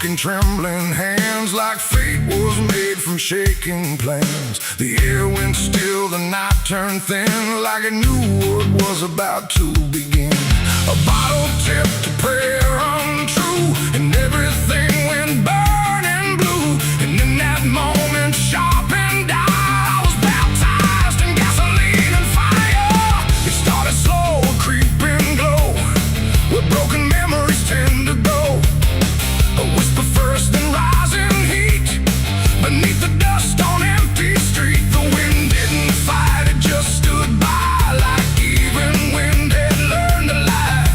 broken, trembling hands, like fate was made from shaking plans. The air went still, the night turned thin, like it knew what was about to begin. A bottle tipped, a prayer untrue, and everything went burning blue. And in that moment, sharp and dire, I was baptized in gasoline and fire. It started slow, a creeping glow, where broken memories tend to go. A whisper first, then rising heat, beneath the dust on empty street. The wind didn't fight, it just stood by, like even wind had learned to lie.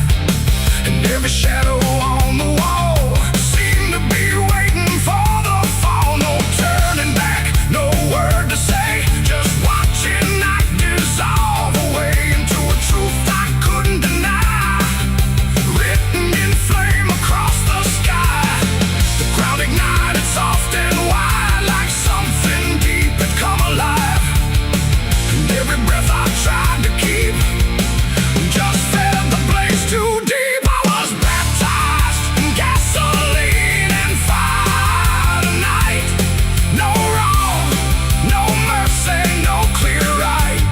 And every shadow on the wall seemed to be waiting for the fall. No turning back, no word to say, just watching night dissolve away into a truth I couldn't deny, written in flame across the sky. The ground ignited soft and wide, like something deep had come alive. And every breath I tried to keep just fed the blaze too deep. I was baptized in gasoline and fire tonight. No wrong, no mercy, no clear right.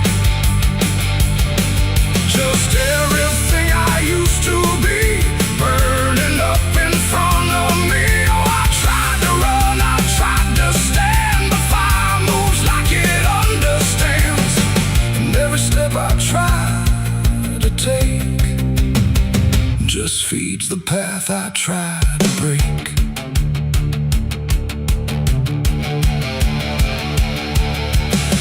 Just everything I used to be, burning up in front of me. Oh, I tried to run, I tried to stand. The fire moves like it understands. And every step I try to take just feeds the path I try to break.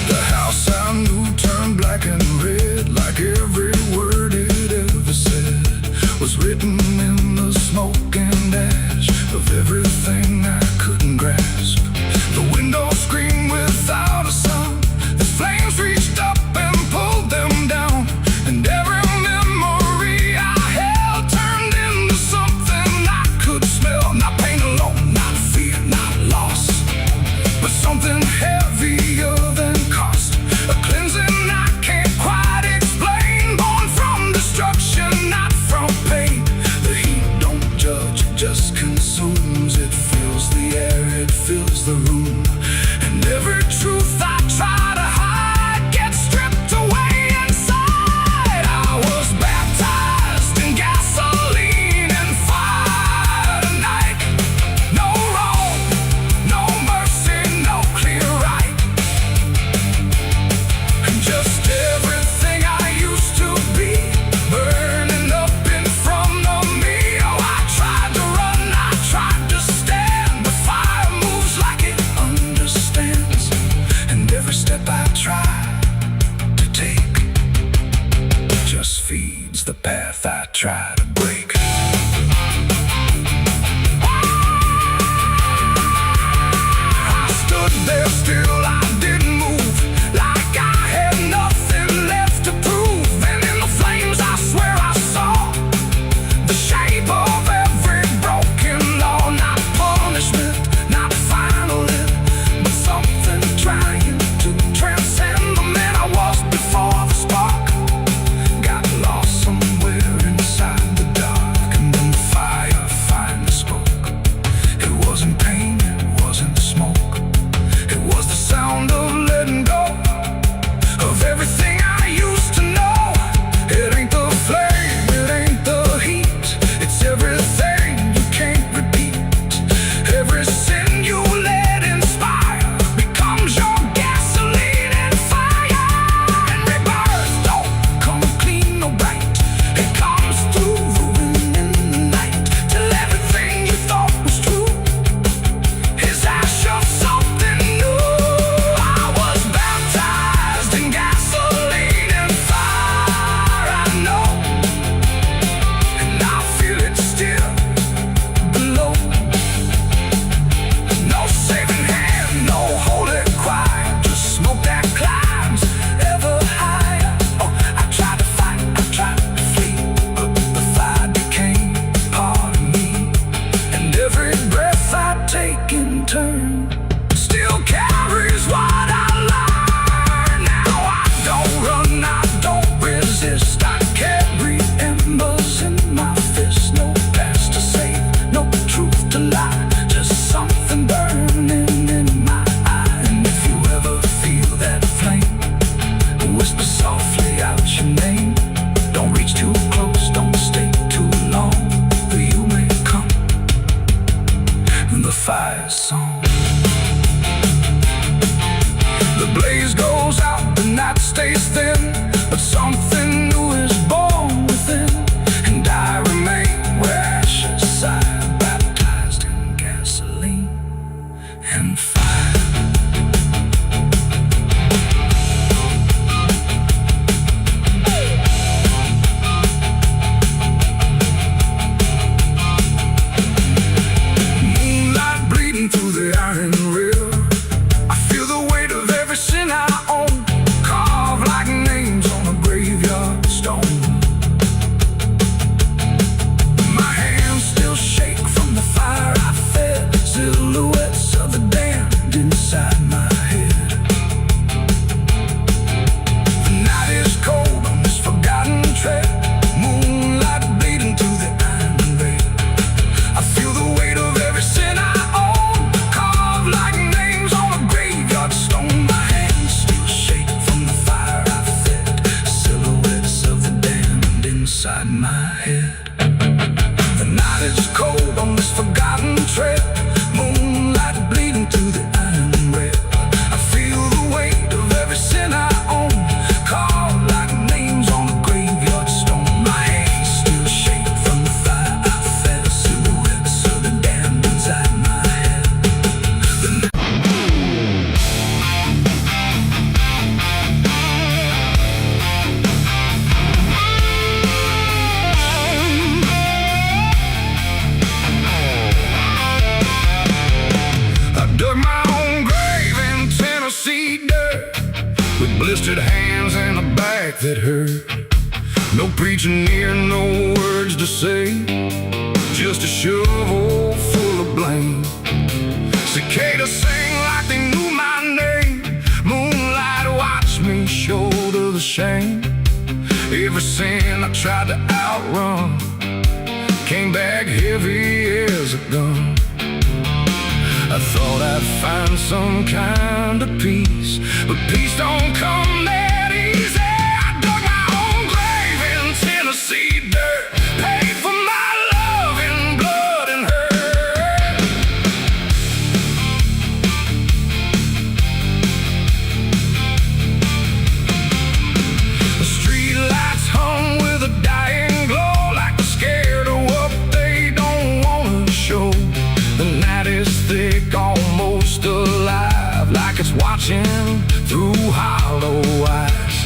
The house I knew turned black and red, like every word it ever said was written in the smoke and ash of everything I couldn't grasp. The window screamed without a sound, the flames reached up and pulled them down. And every memory I held turned into something I could smell. Not pain alone, not fear, not loss, but something heavier than cost. A cleansing I can't quite explain, born from destruction, not from pain. The heat don't judge, it just consumes. It fills the air, it fills the room. And every truth I try to hide gets stripped away inside. I was baptized in gasoline and fire tonight. No wrong, no mercy, no clear right. And just everything I used to be, burning up in front of me. Oh, I tried to run, I tried to stand. The fire moves like it understands. And every step I try to take just feeds the path I try to break. I stood there still, I didn't move, like I had nothing left to prove. And in the flames I swear I saw the shape of every broken law. Not punishment, not final end, but something trying to transcend the man I was before the spark got lost somewhere inside fire song. The blaze goes out, the night stays thin, but something new is born within, and I remain where ashes sigh, baptized in gasoline and fire. Moonlight bleeding through the iron rail, I feel the weight of every sin I own, carved like names on a graveyard stone. My hands still shake from the fire I fed, silhouettes of the damned inside my head. The night is cold on this forgotten trail, moonlight bleeding through the iron rail. I feel the weight of every sin I own, carved like names on a graveyard stone. My hands still shake from the fire I fed, silhouettes of the damned inside my head. The night is cold on this forgotten trail, moonlight bleeding through the iron rail. I feel the weight of every sin I own, carved like names on a graveyard stone. My hands still shake from the fire I fed, silhouettes of the damned inside my head. I dug my own grave in Tennessee dirt, with blistered hands and a back that hurt. No preaching near, no words to say, just a shovel full of blame. Cicadas sang like they knew my name, moonlight watched me shoulder the shame. Every sin I tried to outrun came back heavy as a gun. I thought I'd find some kind of peace, but peace don't come that easy. I dug my own grave in Tennessee dirt, paid for my love in blood and hurt. The street lights hung with a dying glow, like they're scared of what they don't want to show. The night is thick, almost alive, like it's watching through hollow eyes.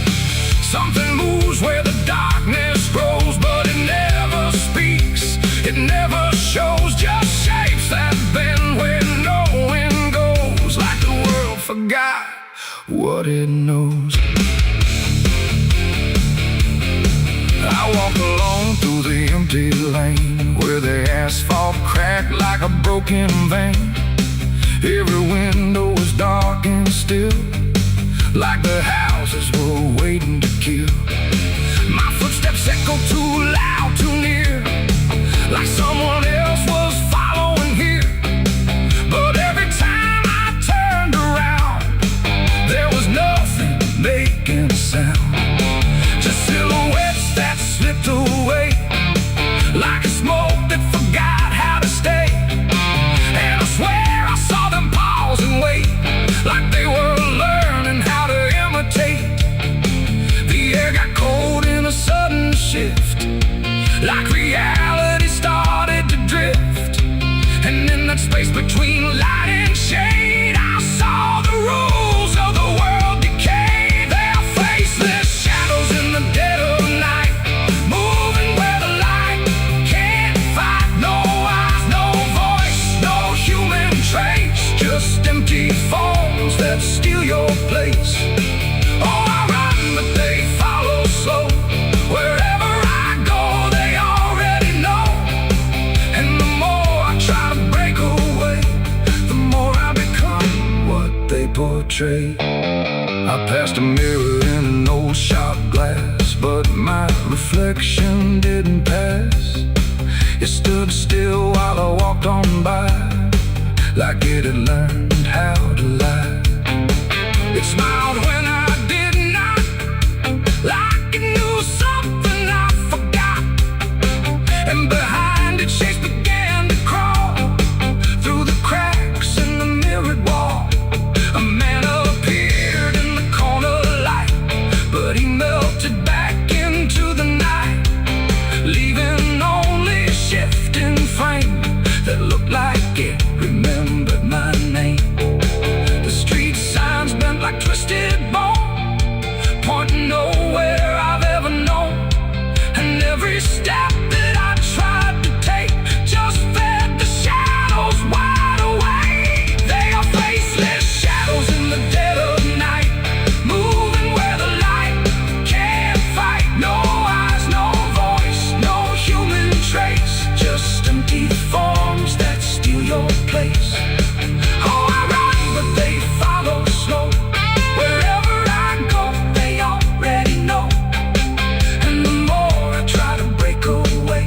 Something moves where the darkness grows, but it never speaks, it never shows, just shapes that bend where no wind goes, like the world forgot what it knows. I walk along through the empty lane, where the asphalt cracked like a broken vein. Every window was dark and still, like the houses were waiting to kill. My footsteps echo too loud, too near, like someone else was following here. But every time I turned around, there was nothing making a sound, just silhouettes that slipped away, like a smoke that forgot how to stay. And I swear I saw them pause and wait, like they were learning how to imitate. The air got cold in a sudden shift, like reality started to drift. And in that space between light and shade, I saw the rules of the world decay. Their faceless shadows in the dead of night, moving where the light can't fight. No eyes, no voice, no human trace, just empty forms that steal your place. Oh, I run, but they follow slow. Wherever I go, they already know. And the more I try to break away, the more I become what they portray. I passed a mirror in an old shot glass, but my reflection didn't pass. It stood still while I walked on by, like it had learned how to lie. It smiled when I did not, like it knew something I forgot. And behind it, shapes began to crawl through the cracks your place. Oh, I run, but they follow slow. Wherever I go, they already know. And the more I try to break away,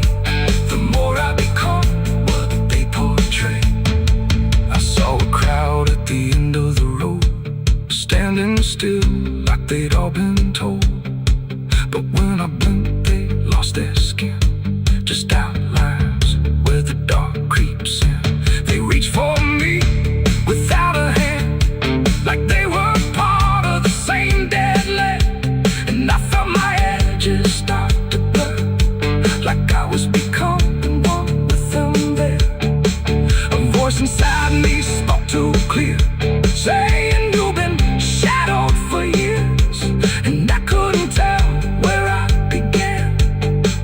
the more I become what they portray. I saw a crowd at the end of the road, standing still like they'd all been told. But when I blinked, they lost their skin, just outlines where the dark creeps in. They reach for me without a hand, like they were part of the same dead land. And I felt my edges start to blur, like I was becoming one with them there. A voice inside me spoke too clear, saying you've been shadowed for years. And I couldn't tell where I began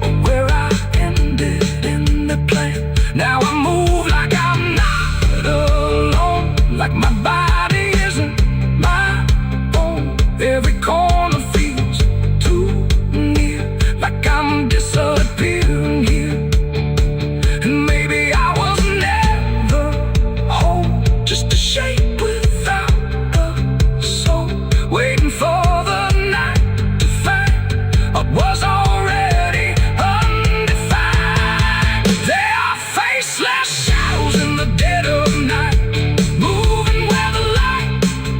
or where I ended in the plan. Now I move like I'm not alone, like my body isn't my own. Every corner feels too near, like I'm disappearing here. And maybe I was never whole, just a shape without a soul, waiting for the night to find what was already undefined. They are faceless shadows in the dead of night, moving where the light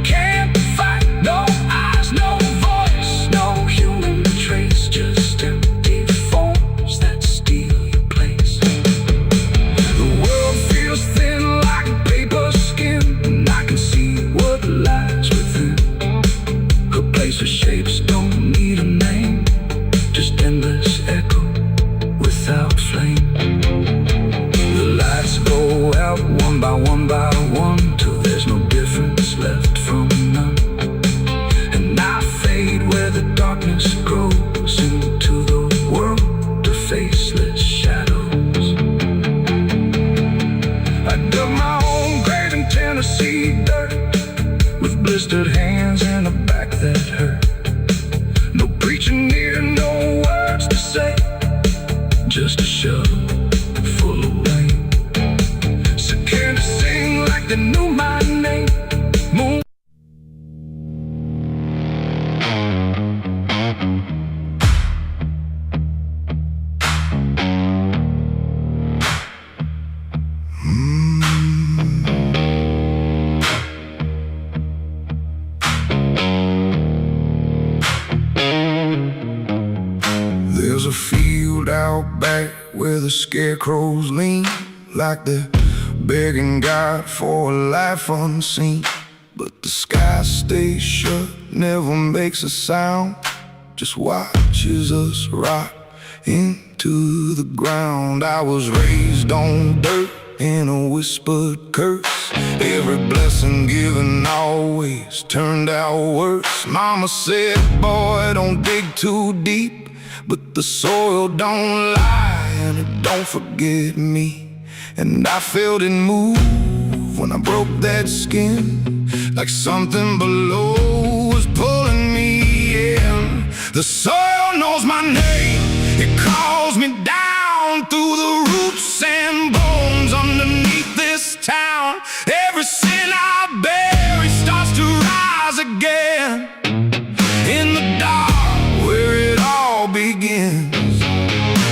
can't find. No eyes, no voice, no human trace, just empty forms that steal your place. The world feels thin like paper skin, and I can see what lies within. A place where shapes don't need a name, just endless echo without flame. The lights go out one by one, till there's no difference left from none. And I fade where the darkness grows into the world of faceless shadows. I dug my own grave in Tennessee dirt, with blistered hands and a back that hurt. No preaching here, no words to say, just a shovel full of rain. Scared to sing like they knew my name. Moon. There's a field out back where the scarecrows lean, like they're begging God for a life unseen. But the sky stays shut, never makes a sound, just watches us rot into the ground. I was raised on dirt in a whispered curse. Every blessing given always turned out worse. Mama said, boy, don't dig too deep, but the soil don't lie and it don't forget me. And I felt it move when I broke that skin, like something below was pulling me in. The soil knows my name, it calls me down through the roots and bones underneath this town. Every sin I bury starts to rise again in the dark where it all begins.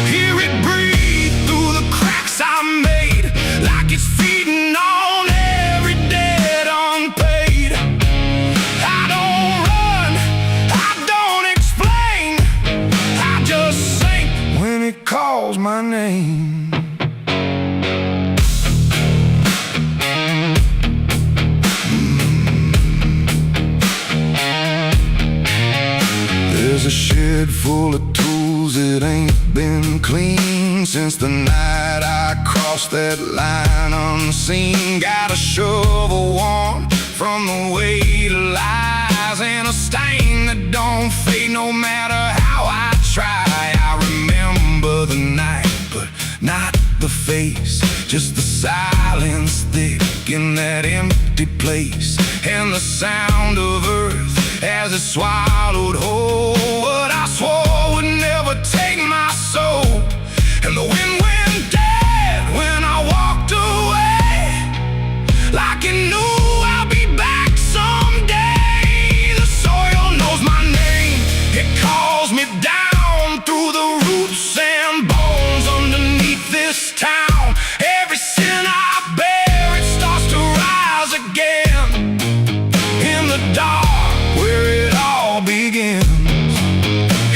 Hear it breathe through the cracks I made, like it's feeding on every debt unpaid. I don't run, I don't explain, I just sink when it calls my name. There's a shed full of tools that ain't been clean since the night I crossed that line unseen. Got a shovel worn from the weight of lies, and a stain that don't fade no matter how I try. I remember the night, but not the face, just the silence thick in that empty place, and the sound of earth as it swallowed whole what I swore would never take my soul. And the wind went dead when I walked away, like it knew I'll be back someday. The soil knows my name, it calls me down through the roots and bones underneath this town. Every sin I bear, it starts to rise again in the dark where it all begins.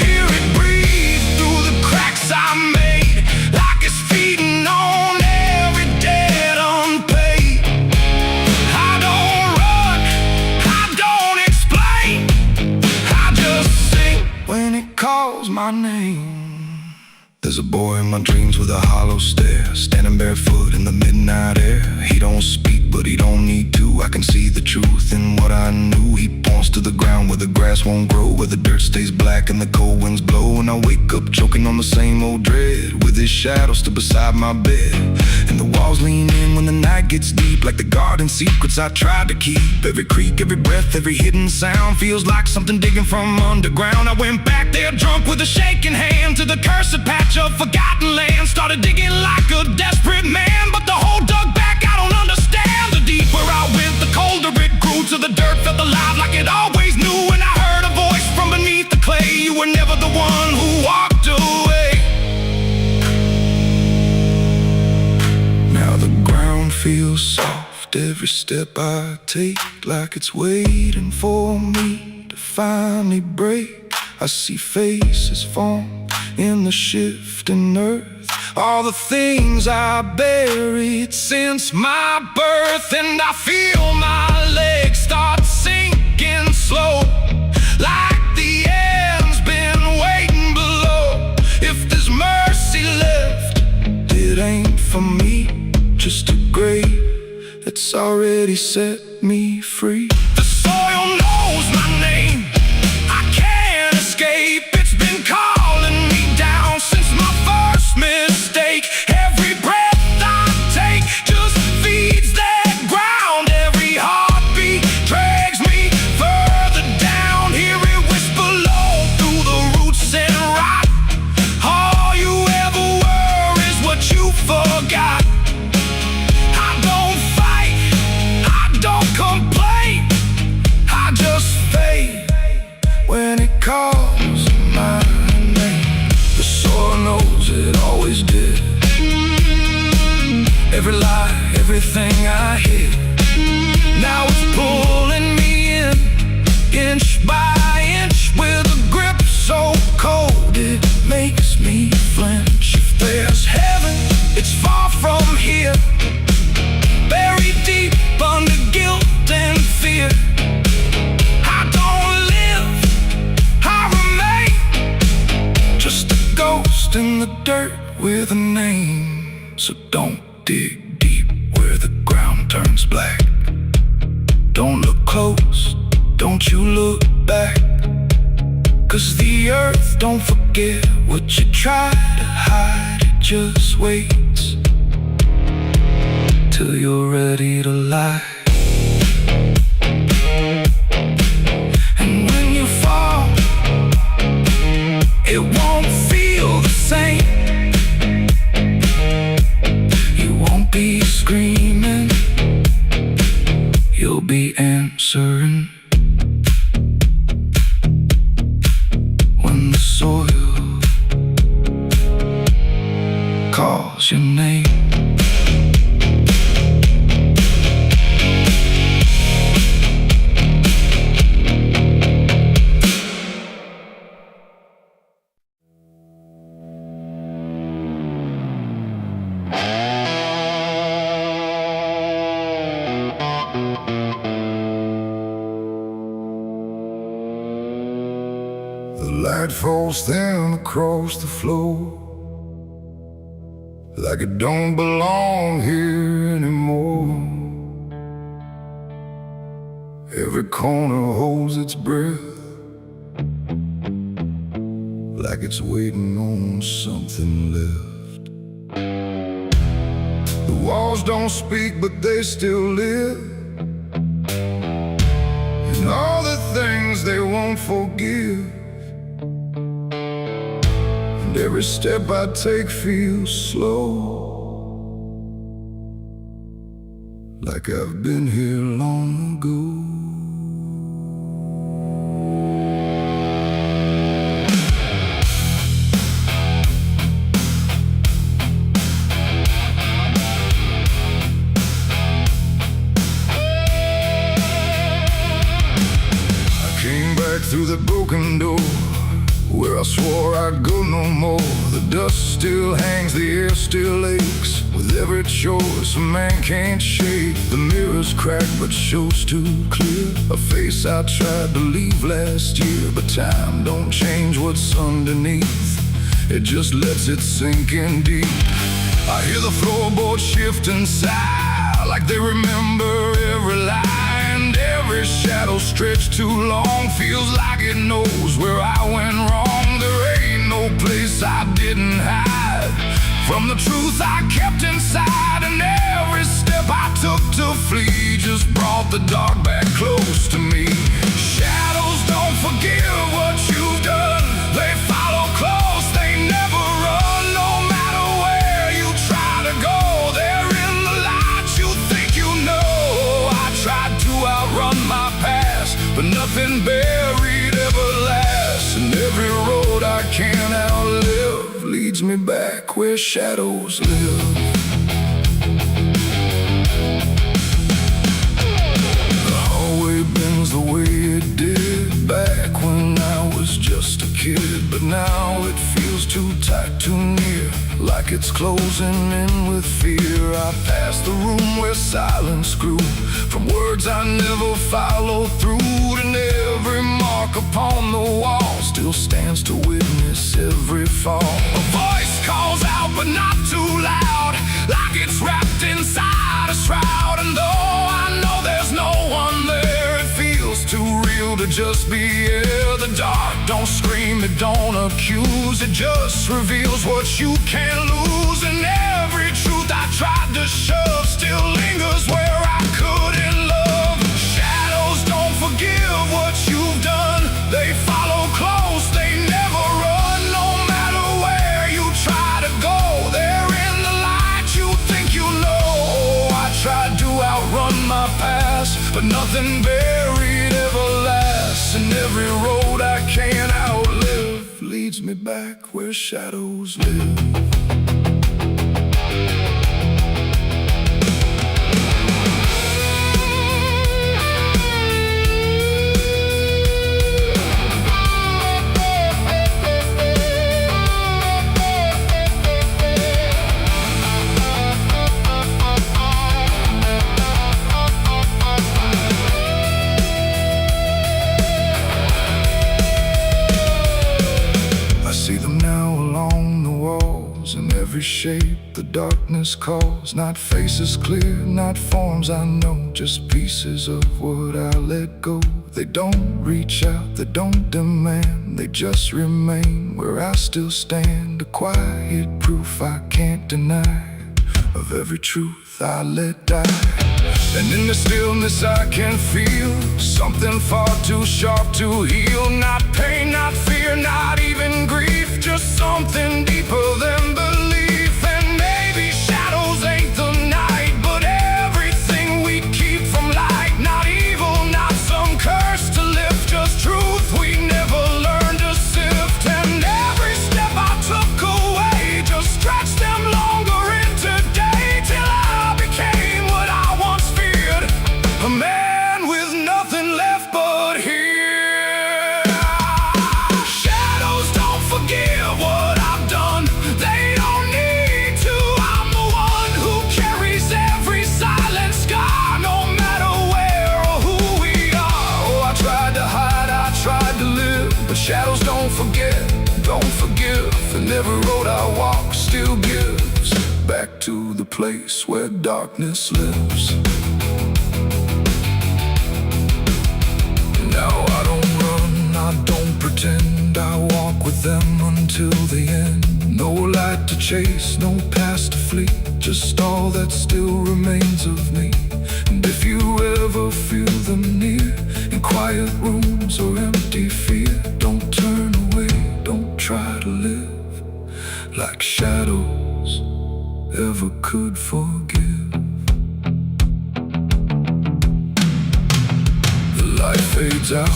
Hear it breathe through the cracks I made, like it's feeding on every debt unpaid. I don't run, I don't explain, I just sing when it calls my name. There's a boy in my dreams with a hollow stare, standing barefoot in the midnight air. He don't speak, but he don't need to. I can see the truth in what I knew. He points to the ground where the grass won't grow, where the dirt stays black and the cold winds blow. And I wake up choking on the same old dread, with his shadow still beside my bed. And the walls lean in when the night gets deep, like the garden secrets I tried to keep. Every creak, every breath, every hidden sound feels like something digging from underground. I went back there drunk with a shaking hand to the cursed patch of forgotten land. Started digging like a desperate man, but the hole dug back, I don't understand. The deeper I went, the colder it grew, till the dirt felt alive like it always knew. And I heard a voice from beneath the clay, you were never the one who walked away. Now the ground feels soft, every step I take, like it's waiting for me to finally break. I see faces form in the shifting earth, all the things I buried since my birth. And I feel my legs start sinking slow, like the end's been waiting below. If there's mercy left, it ain't for me, just a grave that's already set me free. The soil knows my name, I can't escape. It's been calling me down since my first mistake. Every breath I take just feeds that ground. Every heartbeat drags me further down. Hear it whisper low through the roots and rot. All you ever were is what you forgot. I don't fight, I don't complain, I just fade when it calls my name. The soil knows it always did. Every lie, everything I hid, now it's pulling me in, inch by inch, with a grip so cold it makes me flinch. If there's heaven, it's far from here, buried deep under guilt and fear. I don't live, I remain, just a ghost in the dirt with a name. So don't dig deep where the ground turns black. Don't look close, don't you look back, 'cause the earth don't forget what you try to hide. It just waits till you're ready to lie. And when you fall, it won't feel the same. You won't be screaming, you'll be answering. When the soil calls your name. The light falls thin across the floor, like it don't belong here anymore. Every corner holds its breath, like it's waiting on something left. The walls don't speak, but they still live, and all the things they won't forgive. And every step I take feels slow, like I've been here long ago. Through the broken door, where I swore I'd go no more. The dust still hangs, the air still aches. With every choice a man can't shake. The mirror's cracked but shows too clear. A face I tried to leave last year. But time don't change what's underneath, it just lets it sink in deep. I hear the floorboards shift and sigh, like they remember every lie. Every shadow stretched too long feels like it knows where I went wrong. There ain't no place I didn't hide from the truth I kept inside. And every step I took to flee just brought the dark back close to me. Shadows don't forgive what you've done. They follow close, they never run. No matter where you try to go, they're in the light you think you know. I tried to outrun my past, but nothing buried ever lasts. And every road I can't outlive leads me back where shadows live. The hallway bends the way it did back when I was just a kid. But now it feels too tight, too near, like it's closing in with fear. I passed the room where silence grew, from words I never followed through. And every mark upon the wall still stands to witness every fall. A voice calls out but not too loud, like it's wrapped inside a shroud. And though I know there's no one there, it feels too real to just be here. The dark don't scream, it don't accuse, it just reveals what you can't lose. And every truth I tried to shove still lingers where I couldn't love. Shadows don't forgive what you've done. They follow close, they never run. No matter where you try to go, they're in the light you think you know. I tried to outrun my past, but nothing buried ever lasts. And every road I can't outlive leads me back where shadows live. Every shape the darkness calls, not faces clear, not forms I know, just pieces of what I let go. They don't reach out, they don't demand, they just remain where I still stand. A quiet proof I can't deny of every truth I let die. And in the stillness I can feel something far too sharp to heal. Not pain, not fear, not even grief, just something deeper than belief. And maybe shadows ain't the night, but everything we keep from light. Not evil, not some curse to lift, just truth we never learned to sift. And every step I took away just stretched them longer into day, till I became what I once feared, a man with nothing left but here. Shadows don't forgive what I've done, they don't need to. I'm the one who carries every silent scar, no matter where or who we are. Oh, I tried to hide, I tried to live, but shadows don't forget, don't forgive. And every road I walk still gives back to the place where darkness lives. Now I don't run, I don't pretend, I walk with them until the end. No light to chase, no past to flee, just all that still remains of me. And if you ever feel them near, in quiet rooms or empty fear, don't turn away, don't try to live like shadows ever could forgive. fades out,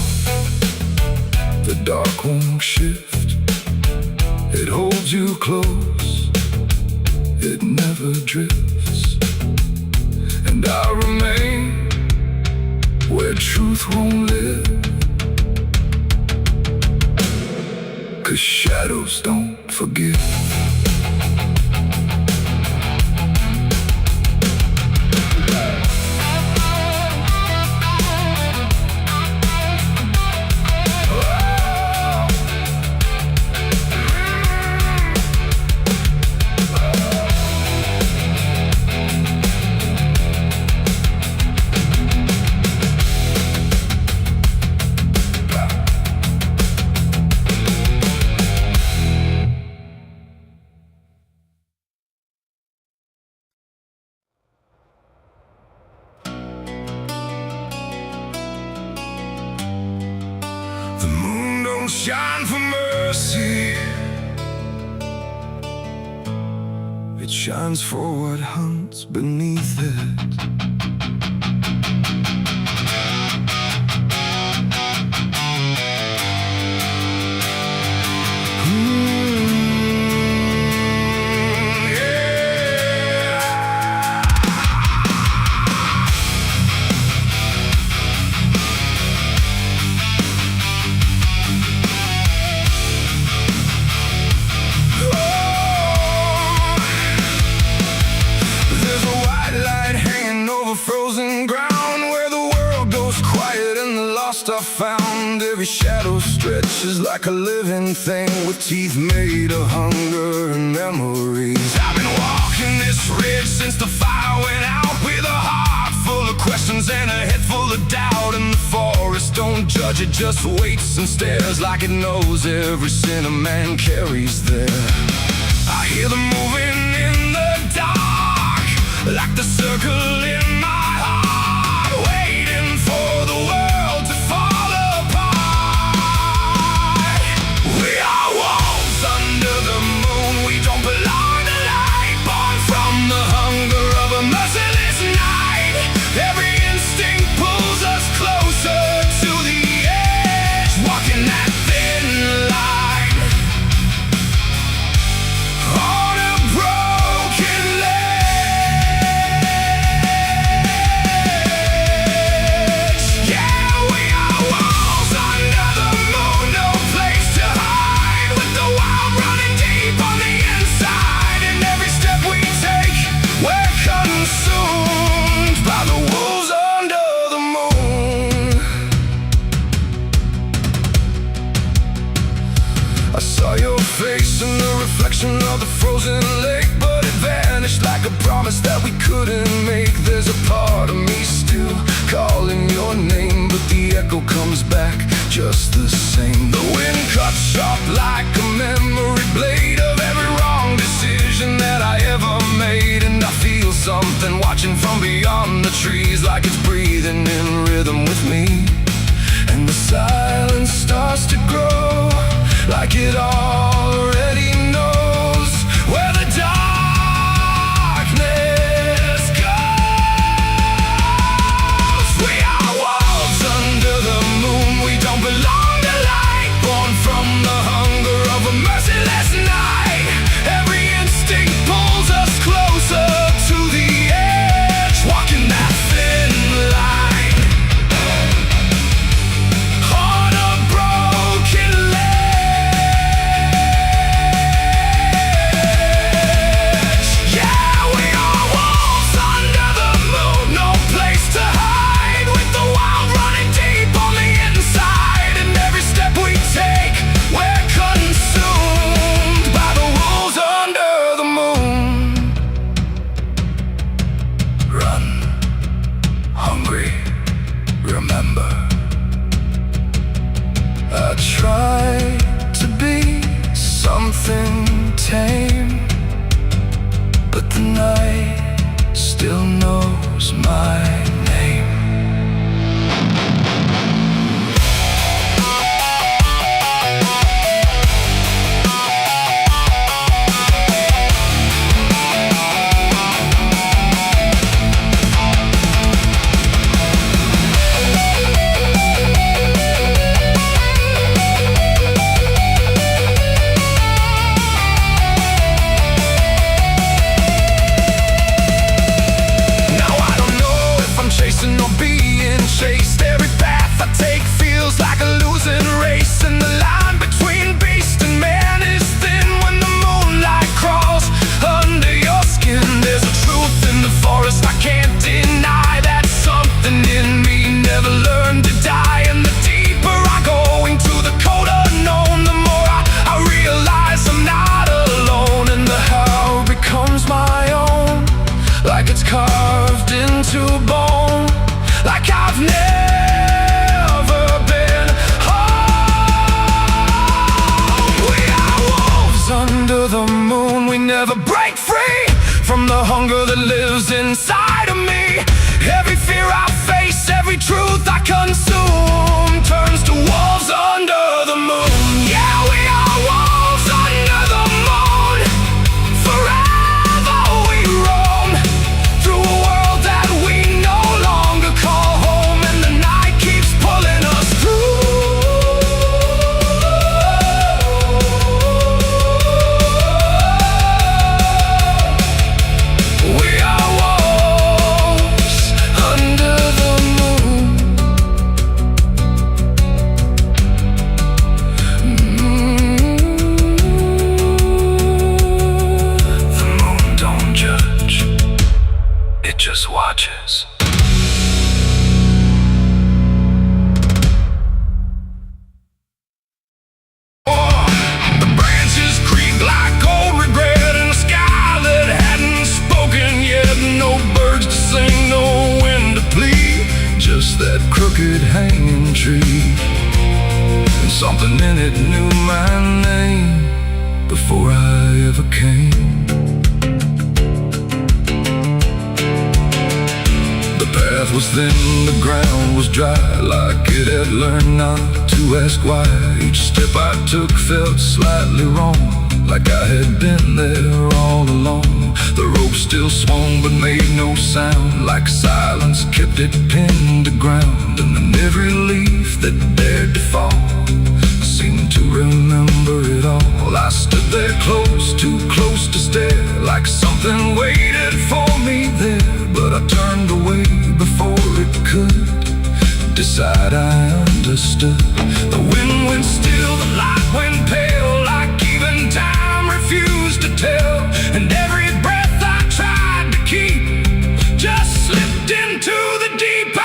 the dark won't shift. It holds you close, it never drifts. And I remain where truth won't live, 'cause shadows don't forgive. The moon don't shine for mercy, it shines for what hunts beneath it. Frozen ground where the world goes quiet and the lost are found. Every shadow stretches like a living thing with teeth made of hunger and memories. I've been walking this ridge since the fire went out, with a heart full of questions and a head full of doubt. And the forest don't judge, it just waits and stares like it knows every sin a man carries there. I hear them moving in the dark, like the circle in my heart, waiting for the world to fall apart. We are wolves under the moon, we don't belong to light, born from the hunger of a merciless night. Every instinct pulls us closer to the edge, walking that thin line on a broken ledge. Yeah, we are wolves under the moon, no place to hide, with the wild running deep on the inside. And every step we take, we're consumed by the wolves under the moon. I saw your face in the reflection of the frozen lake, but it vanished like a promise that we couldn't make. There's a part of me still calling your name, but the echo comes back just the same. The wind cuts sharp like a memory blade of every wrong decision that I ever made. And I feel something watching from beyond the trees, like it's breathing in rhythm with me. And the silence starts to grow, like it already knows where the darkness goes. We are wolves under the moon, we don't belong to light, born from the hunger of a merciless night. Every instinct pulls us closer to the edge, walking that thin line on a broken ledge. chasing or being chased. Every path I take feels like a losing race, and the line between beast and man is thin when the moonlight crawls under your skin. There's a truth in the forest I can't deny, that something in me never learned to die. And the deeper I go into the cold unknown, the more I realize I'm not alone, and the how becomes my own, like it's carved into bone, like I've never been home. We are wolves under the moon, we never break free from the hunger that lives inside of me. Every fear I face, every truth I consume turns to wolves under the moon. Yeah, we are wolves under the moon. Forever we roam through a world that we no longer call home, and the night keeps pulling us through. We are wolves under the moon. The moon don't judge, it just watches. The branches creak like old regret in a sky that hadn't spoken yet. No birds to sing, no wind to plead, just that crooked hanging tree. And something in it knew my name before I ever came. The path was thin, the ground was dry, like it had learned not to ask why. Each step I took felt slightly wrong, like I had been there all along. The rope still swung but made no sound, like silence kept it pinned to ground. And then every leaf that dared to fall seemed to remember it all. I stood there close, too close to stare, like something waited for me there. But I turned away before it could decide I understood. The wind went still, the light went pale, like even time refused to tell. And every breath I tried to keep just slipped into the deep. I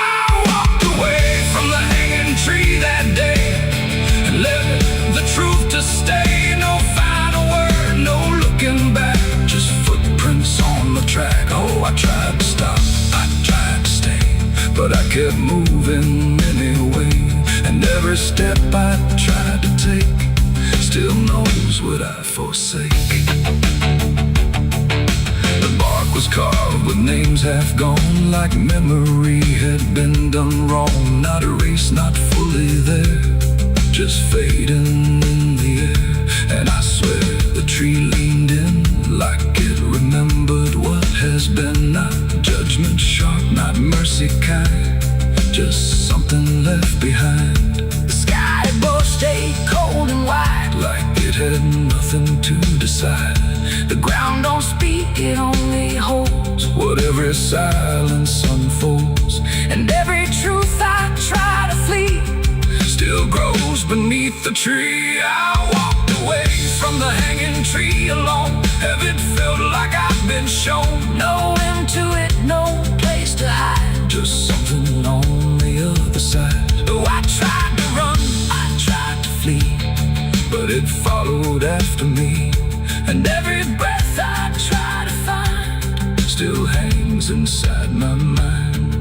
walked away from the hanging tree that day and let the truth to stay. No final word, no looking back, just footprints on the track. Oh, I tried to stop, I tried to stay, but I kept moving anyway. And every step I tried to take still knows what I forsake. The bark was carved with names half gone, like memory had been done wrong. Not erased, not fully there, just fading in the air. And I swear the tree leaned in like it remembered what has been. Not judgment sharp, not mercy kind, just something left behind. The sky above stayed cold and white, like it had nothing to decide. The ground don't speak, it only holds what every silence unfolds. And every truth I try to flee still grows beneath the tree. I walked away from the hanging tree alone. Heaven felt like I've been shown. No end to it, no place to hide, just something on the other side. Oh, I tried to run, I tried to flee, but it followed after me. And every breath I try to find still hangs inside my mind.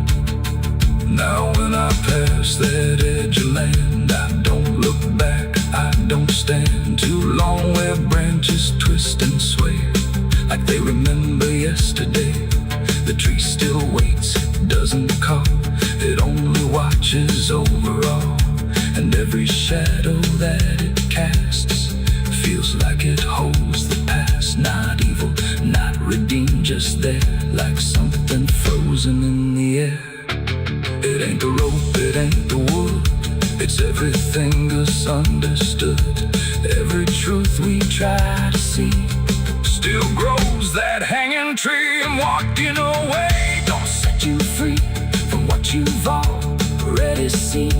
Now when I pass that edge of land, I don't look back, I don't stand too long where branches twist and sway, like they remember yesterday. The tree still waits, doesn't call, it only watches over all. And every shadow that it casts feels like it holds the past. Not evil, not redeemed, just there, like something frozen in the air. It ain't the rope, it ain't the wood, it's everything misunderstood. Every truth we try to see still grows that hanging tree, and walking away don't set you free from what that you've already seen,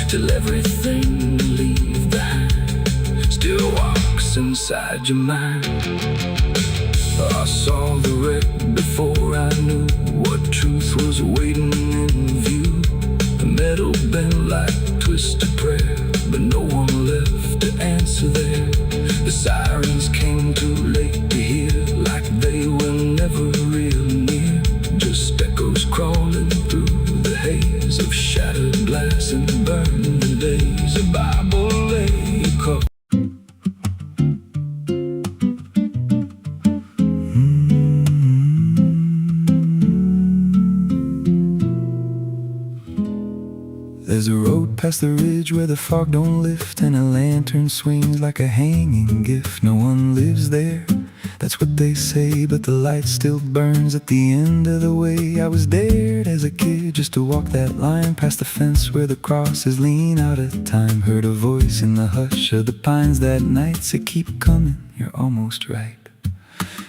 till everything you leave behind still walks inside your mind. I saw the wreck before I knew what truth was waiting in view. The metal bent like twisted prayer, but no one left to answer there. The sirens came too late to hear, like they were never real near. Just echoes crawling through the haze of shattered glass and burning days. A Bible lay across. There's a road past the ridge where the fog don't lift, and a lantern swings like a hanging gift. No one lives there, that's what they say, but the light still burns at the end of the way. I was dared as a kid just to walk that line past the fence where the crosses lean out of time. Heard a voice in the hush of the pines that night said, keep coming, you're almost right.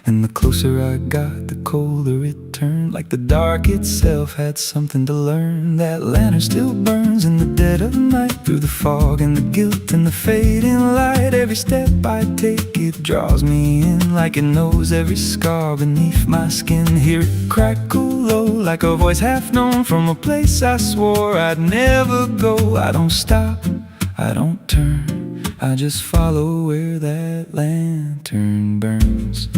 And the closer I got, the colder it turned, like the dark itself had something to learn. That lantern still burns in the dead of night, through the fog and the guilt and the fading light. Every step I take, it draws me in, like it knows every scar beneath my skin. Hear it crackle low, like a voice half known, from a place I swore I'd never go. I don't stop, I don't turn, I just follow where that lantern burns.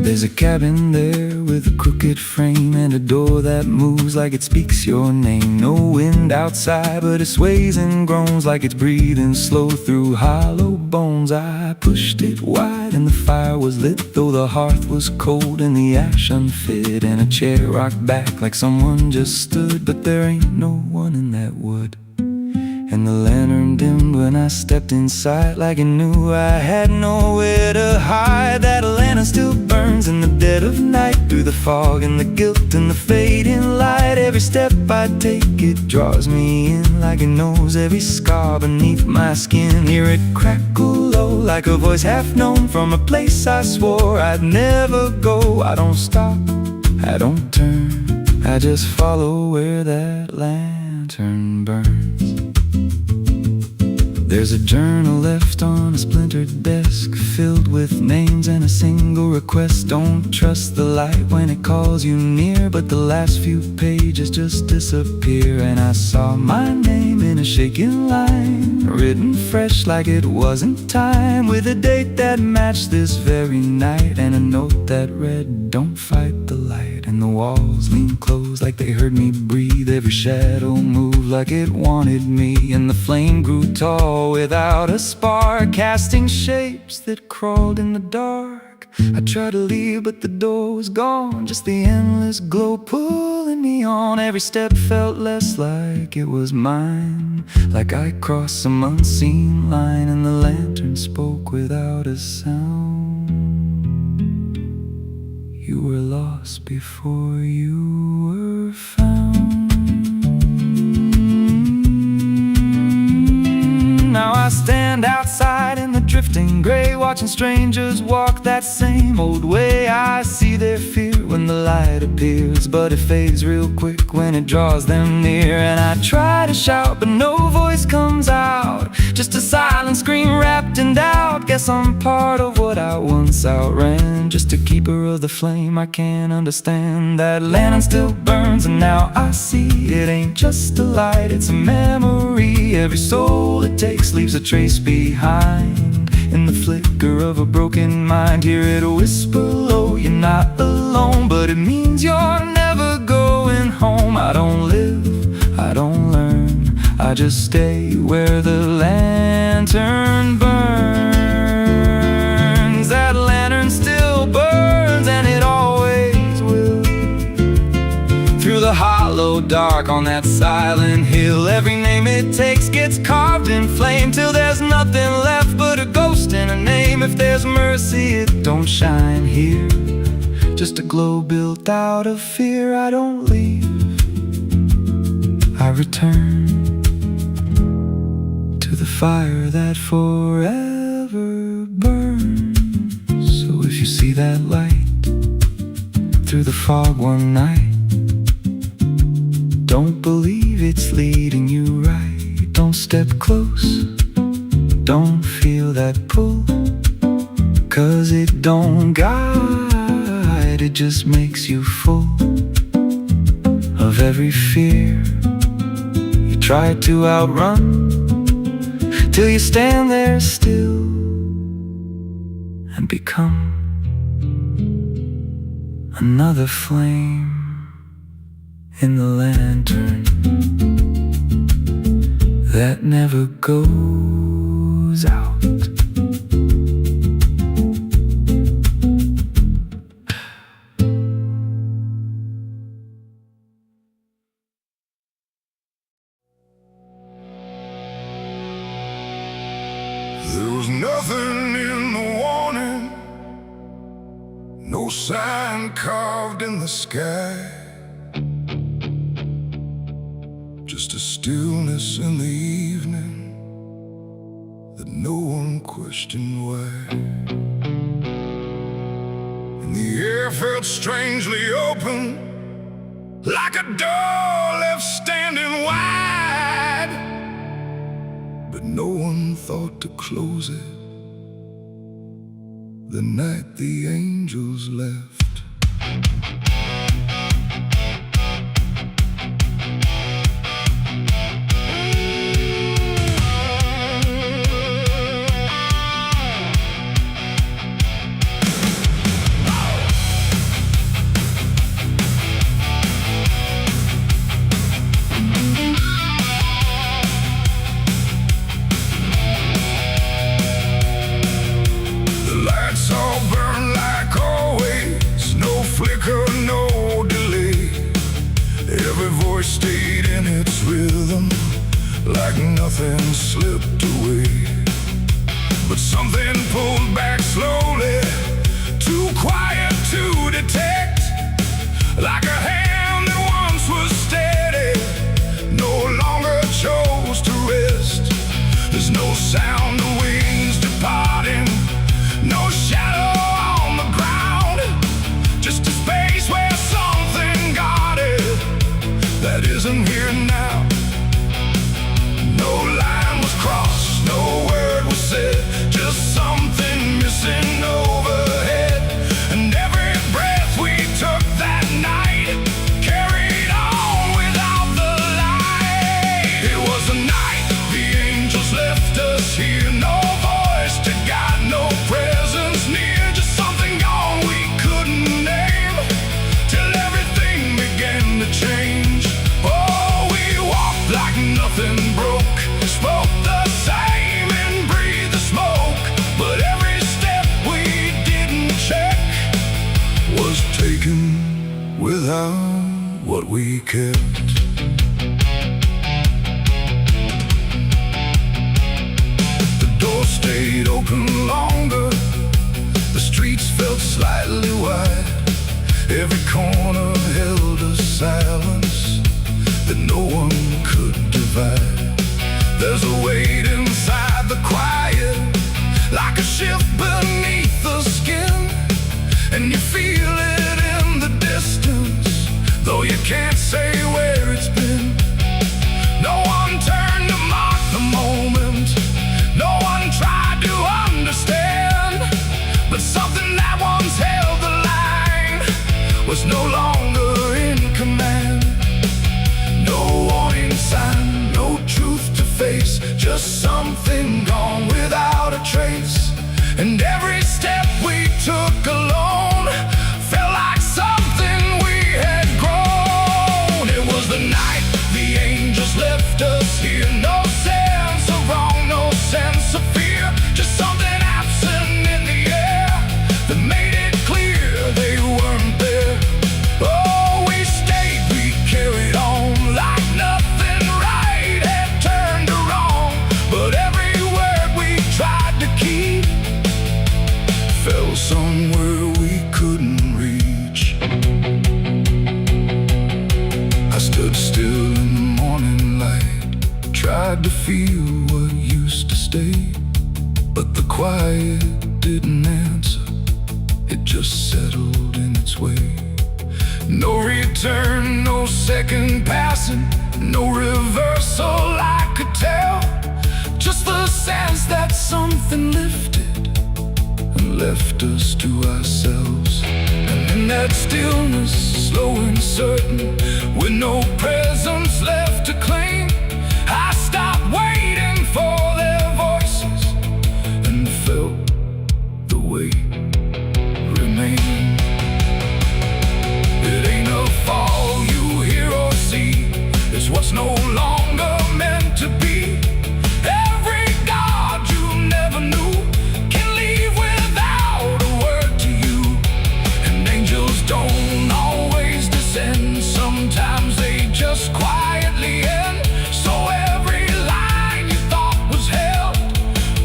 There's a cabin there with a crooked frame, and a door that moves like it speaks your name. No wind outside, but it sways and groans like it's breathing slow through hollow bones. I pushed it wide and the fire was lit, though the hearth was cold and the ash unfit. And a chair rocked back like someone just stood, but there ain't no one in that wood. And the lantern dimmed when I stepped inside, like it knew I had nowhere to hide. That lantern still burns in the dead of night, through the fog and the guilt and the fading light. Every step I take, it draws me in, like it knows every scar beneath my skin. Hear it crackle low, like a voice half known, from a place I swore I'd never go. I don't stop, I don't turn, I just follow where that lantern burns. There's a journal left on a splintered desk, filled with names and a single request. Don't trust the light when it calls you near, but the last few pages just disappear. And I saw my name in a shaking line, written fresh like it wasn't time, with a date that matched this very night, and a note that read, don't fight the light. And the walls leaned close like they heard me breathe, every shadow moved like it wanted me. And the flame grew tall without a spark, casting shapes that crawled in the dark. I tried to leave, but the door was gone, just the endless glow pulling me on. Every step felt less like it was mine, like I crossed some unseen line. And the lantern spoke without a sound. You were lost before you were found. Now I stand outside in the drifting gray, watching strangers walk that same old way. I see their fear when the light appears, but it fades real quick when it draws them near. And I try to shout, but no voice comes out, just a silent scream wrapped in doubt. Guess I'm part of what I once outran, just a keeper of the flame I can't understand. That lantern still burns, and now I see it ain't just a light, it's a memory. Every soul it takes leaves a trace behind, in the flicker of a broken mind. Hear it whisper low, you're not alone, but it means you're never going home. I don't live, I don't learn, I just stay where the lantern burns. That lantern still burns, and it always will, through the hollow dark on that silent hill. Every name it takes gets carved in flame, till there's nothing left but a ghost and a name. If there's mercy, it don't shine here, just a glow built out of fear. I don't leave, I return to the fire that forever burns. So if you see that light, through the fog one night. Don't believe it's leading you right. Don't step close, don't feel that pull, 'cause it don't guide, it just makes you full of every fear you try to outrun, till you stand there still and become another flame in the lantern that never goes out. There was nothing in the warning, no sign carved in the sky, just a stillness in the evening that no one questioned why. And the air felt strangely open, like a door left standing wide, but no one thought to close it the night the angels left. Stayed in its rhythm, like nothing slipped away. But something pulled back slowly, too quiet to detect, like a hand that once was steady, no longer chose to rest. There's no sound of wings departing, no shadow on the ground, just a space where something guarded that isn't here now. No line was crossed, no word was said, just something missing overhead. And every breath we took that night carried on without the light. It was the night the angels left us here, no voice to guide, no presence near, just something gone we couldn't name, till everything began to change. Like nothing broke, spoke the same and breathed the smoke, but every step we didn't check was taken without what we kept. The door stayed open longer, the streets felt slightly wide, every corner held a silence that no one could divide. There's a weight inside the quiet, like a shift beneath the skin, and you feel it in the distance, though you can't say where it's been. No one turned to mark the moment, no one tried to understand, but something that once held the line was no longer in command. No warning sign, no truth to face, just something gone without a trace. And every step we took alone felt like something we had grown. It was the night the angels left us here, no sense of wrong, no sense of fear, just something absent in the air that made it clear they weren't there. Oh, we stayed, we carried on, like nothing right had turned to wrong, but every word we tried to keep No return, no second passing, no reversal I could tell. Just the sense that something lifted and left us to ourselves. And in that stillness, slow and certain, with no presence left to claim, I stopped waiting for their voices and felt the weight remain. It ain't a fall you hear or see, it's what's no longer meant to be. Every God you never knew can leave without a word to you. And angels don't always descend, sometimes they just quietly end. So every line you thought was held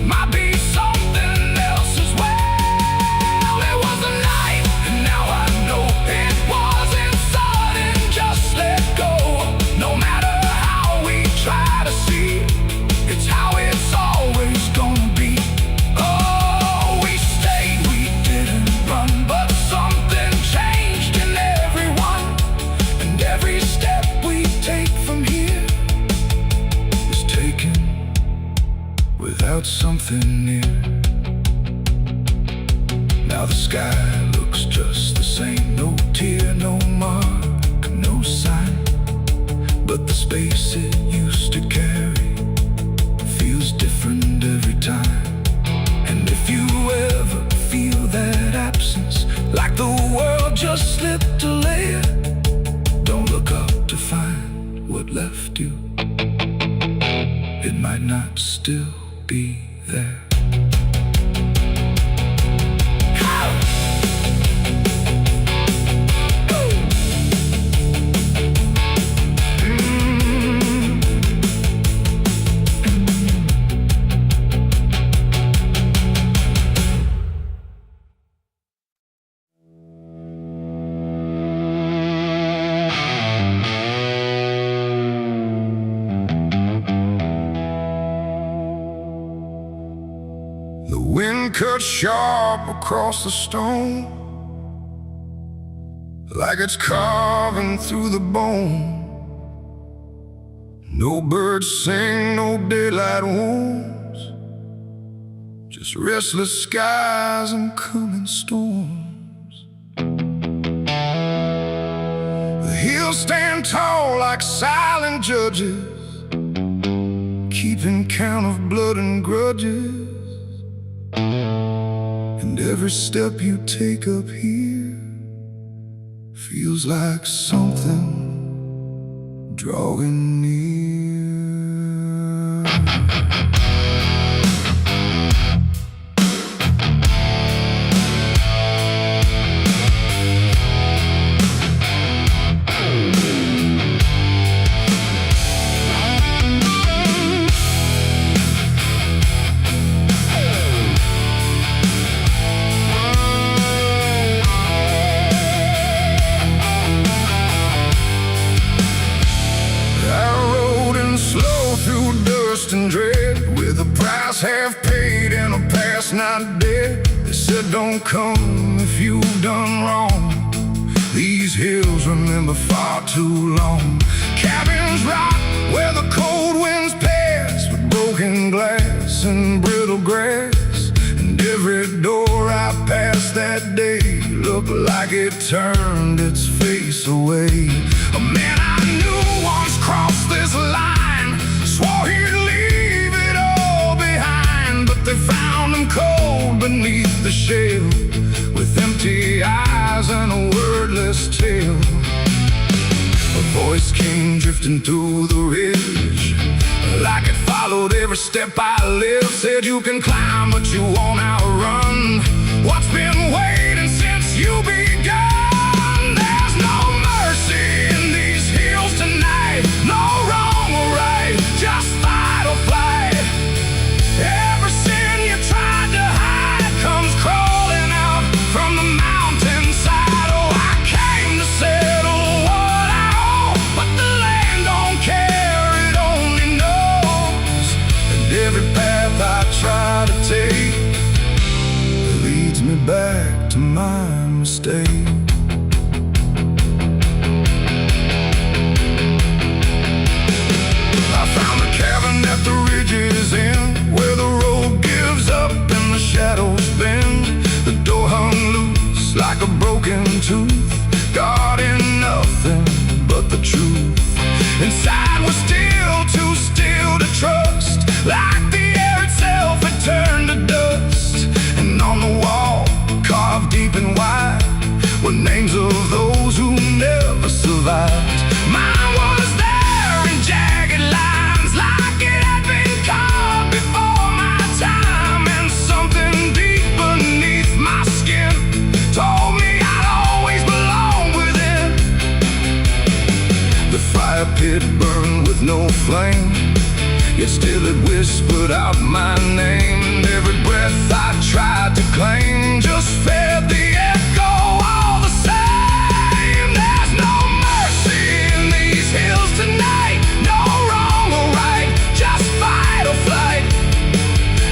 might be something else as well. It was a night, and now I know it wasn't sudden, just let go. No matter how we try to see, it's how it's always gonna be. Oh, we stayed, we didn't run, but something changed in everyone. And every step we take from here is taken without something near. Now the sky looks just the same, no tear, no mark, no sign. But the space it used to carry feels different every time. And if you ever feel that absence, like the world just slipped a layer, don't look up to find what left you. It might not still be there. The wind cuts sharp across the stone, like it's carving through the bone. No birds sing, no daylight wounds, just restless skies and coming storms. The hills stand tall like silent judges, keeping count of blood and grudges. And every step you take up here feels like something drawing near. And dread, with a price half paid and a past not dead. They said don't come if you've done wrong. These hills remember far too long. Cabins rock where the cold winds pass, with broken glass and brittle grass. And every door I passed that day looked like it turned its face away. A man I knew once crossed this line, swore he'd leave it all behind, but they found him cold beneath the shell, with empty eyes and a wordless tale. A voice came drifting through the ridge, like it followed every step I lived. Said you can climb, but you won't outrun what's been waiting since you begun. There's no mercy in these hills tonight, no wrong or right, just fight or flight. Every sin you tried to hide comes crawling out from the mountainside. Oh, I came to settle what I owe, but the land don't care, it only knows. And every path I try to take leads me back to like a broken tooth, guarding nothing but the truth. Inside was still too still to trust, like the air itself had turned to dust. And on the wall, carved deep and wide, were names of those who never survived. Mine was there in jagged lines, like it had been carved before my time. And something deep beneath my skin told me I'd always belong within. The fire pit burned with no flame, yet still it whispered out my name. And every breath I tried to claim just fed the echo all the same. There's no mercy in these hills tonight, no wrong or right, just fight or flight.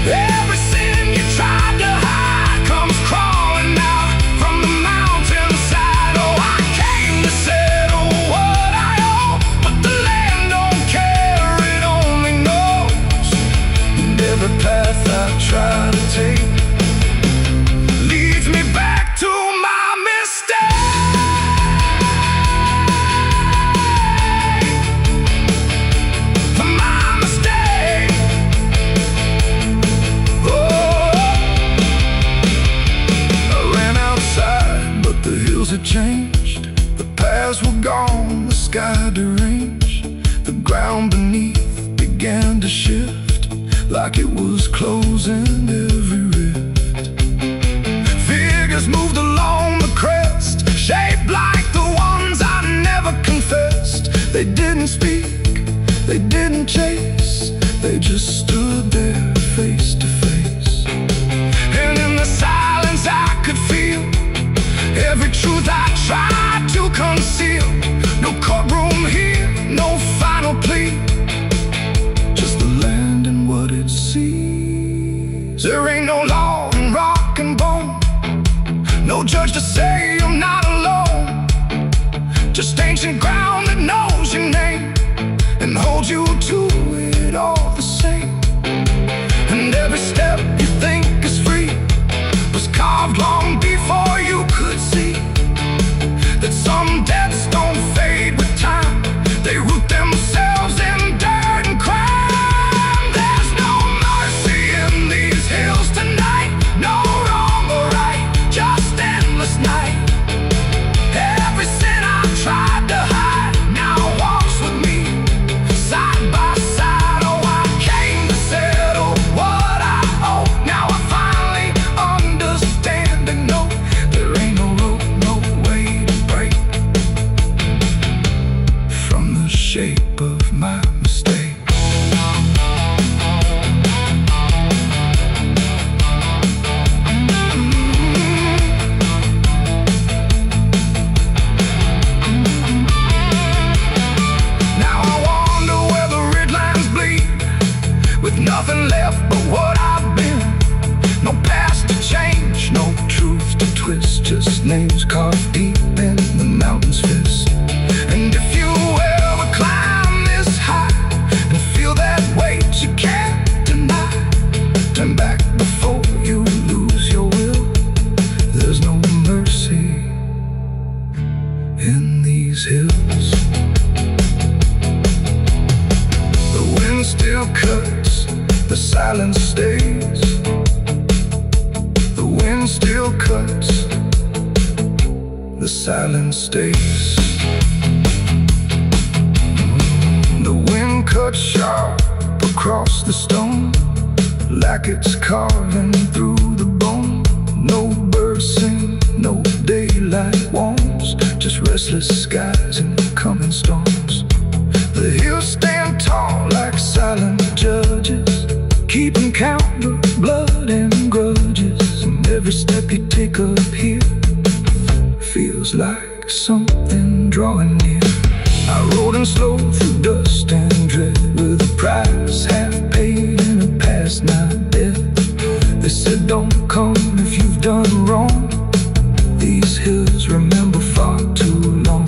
Every sin you tried to hide comes crawling out from the mountainside. Oh, I came to settle what I owe, but the land don't care, it only knows. And every path I try to take leads me back to my mistake. My mistake. Oh, I ran outside, but the hills had changed. The paths were gone, the sky deranged. The ground beneath began to shift, like it was closing every rift. Figures moved along the crest, shaped like the ones I never confessed. They didn't speak, they didn't chase, they just stood there face to face. And in the silence I could feel every truth I tried to conceal. No courtroom here, no final plea, just the land and what it sees. There ain't no law in rock and bone, no judge to say I'm not alone, just ancient ground that knows your name and holds you to it all the same. And every step you think is free was carved long before you could see that some debts don't fade with time, they root themselves in dirt and crime. There's no mercy in these hills tonight, no wrong or right, just endless night. Every sin I tried to hide now walks with me, side by side. Oh, I came to settle what I owe. Now I finally understand and know there ain't no road, no way to break from the shape of my mistake. Now I wonder where the red lines bleed, with nothing left but what I've been. No past to change, no truth to twist, just names carved deep in the mountain's fist. And if you ever climb this high and feel that weight you can't deny, turn back before you lose your will. There's no mercy in these hills. The wind still cuts, the silence stays. The wind still cuts, the silence stays. The wind cuts sharp across the stone, like it's carving through the bone. No birds sing, no daylight warms, just restless skies and coming storms. The hills stand tall like silent judges, keeping count of blood and grudges. And every step you take up here feels like something drawing near. I rode in slow through dust and dread, with a price half paid and a past not dead. They said don't come if you've done wrong, these hills remember far too long.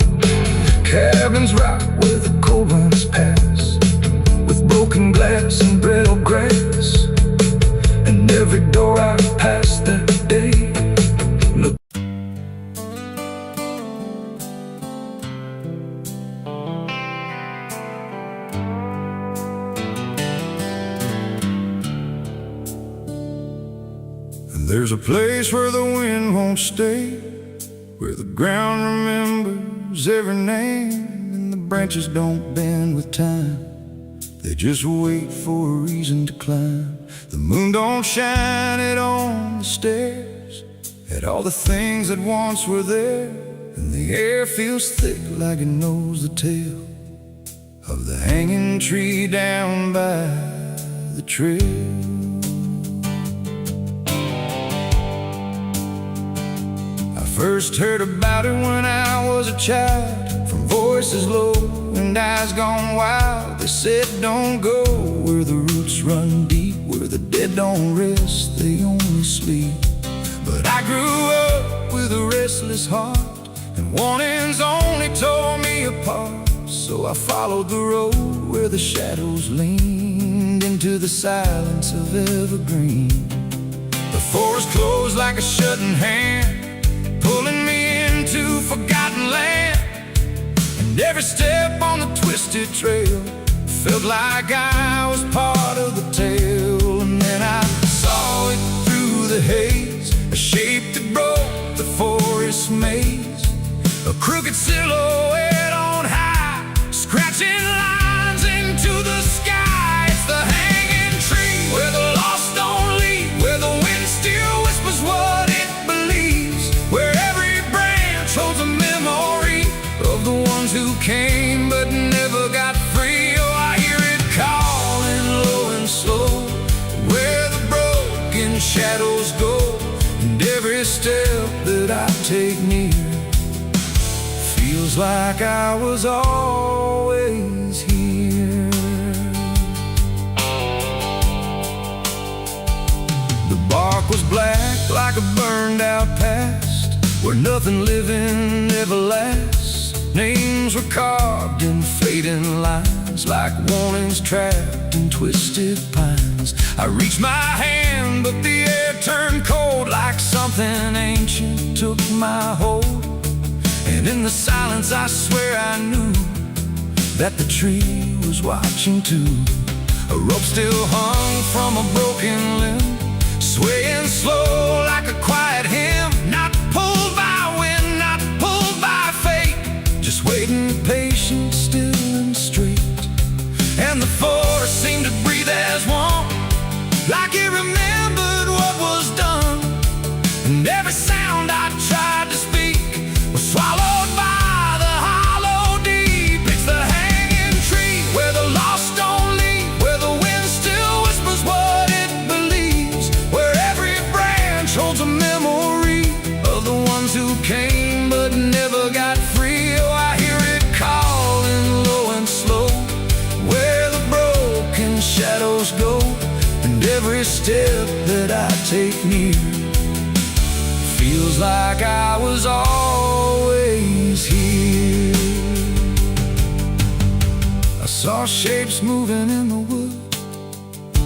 Cabins rock where the cold winds pass, with broken glass and brittle grass. And every door I've passed that day looked There's a place where the wind won't stay, where the ground remembers every name, and the branches don't bend with time. They just wait for a reason to climb. The moon don't shine it on the stairs, at all the things that once were there, and the air feels thick like it knows the tale of the hanging tree down by the trail. I first heard about it when I was a child, from voices low and eyes gone wild. They said don't go where the roots run deep, where the dead don't rest, they only sleep. But I grew up with a restless heart, and warnings only tore me apart. So I followed the road where the shadows leaned into the silence of evergreen. The forest closed like a shutting hand, pulling me into forgotten land. And every step on the twisted trail felt like I was part of the tale. And then I saw it through the haze, a shape that broke the forest maze, a crooked silhouette on high, scratching lines into the sky. It's the hanging tree where the lost don't leave, where the wind still whispers what it believes, where every branch holds a memory of the ones who came but never got free. Oh, I hear it calling low and slow, where the broken shadows go, and every step that I take near feels like I was always here. The bark was black like a burned out past, where nothing living ever lasts. Names were carved in fading lines, like warnings trapped in twisted pines. I reached my hand, but the air turned cold, like something ancient took my hold. And in the silence I swear I knew that the tree was watching too. A rope still hung from a broken limb, swaying slow like a quiet hymn, not pulled by wind, not pulled by fate, just waiting patient, still and straight. And the forest seemed to breathe as one, like it remembered what was done. And every sound I tried to speak was swallowed by the hollow deep. It's the hanging tree where the lost don't leave, where the wind still whispers what it believes, where every branch holds a memory of the ones who came but never got free. Oh, I hear it calling low and slow, where the broken shadows go, and every step that I take near feels like I was always here. I saw shapes moving in the wood,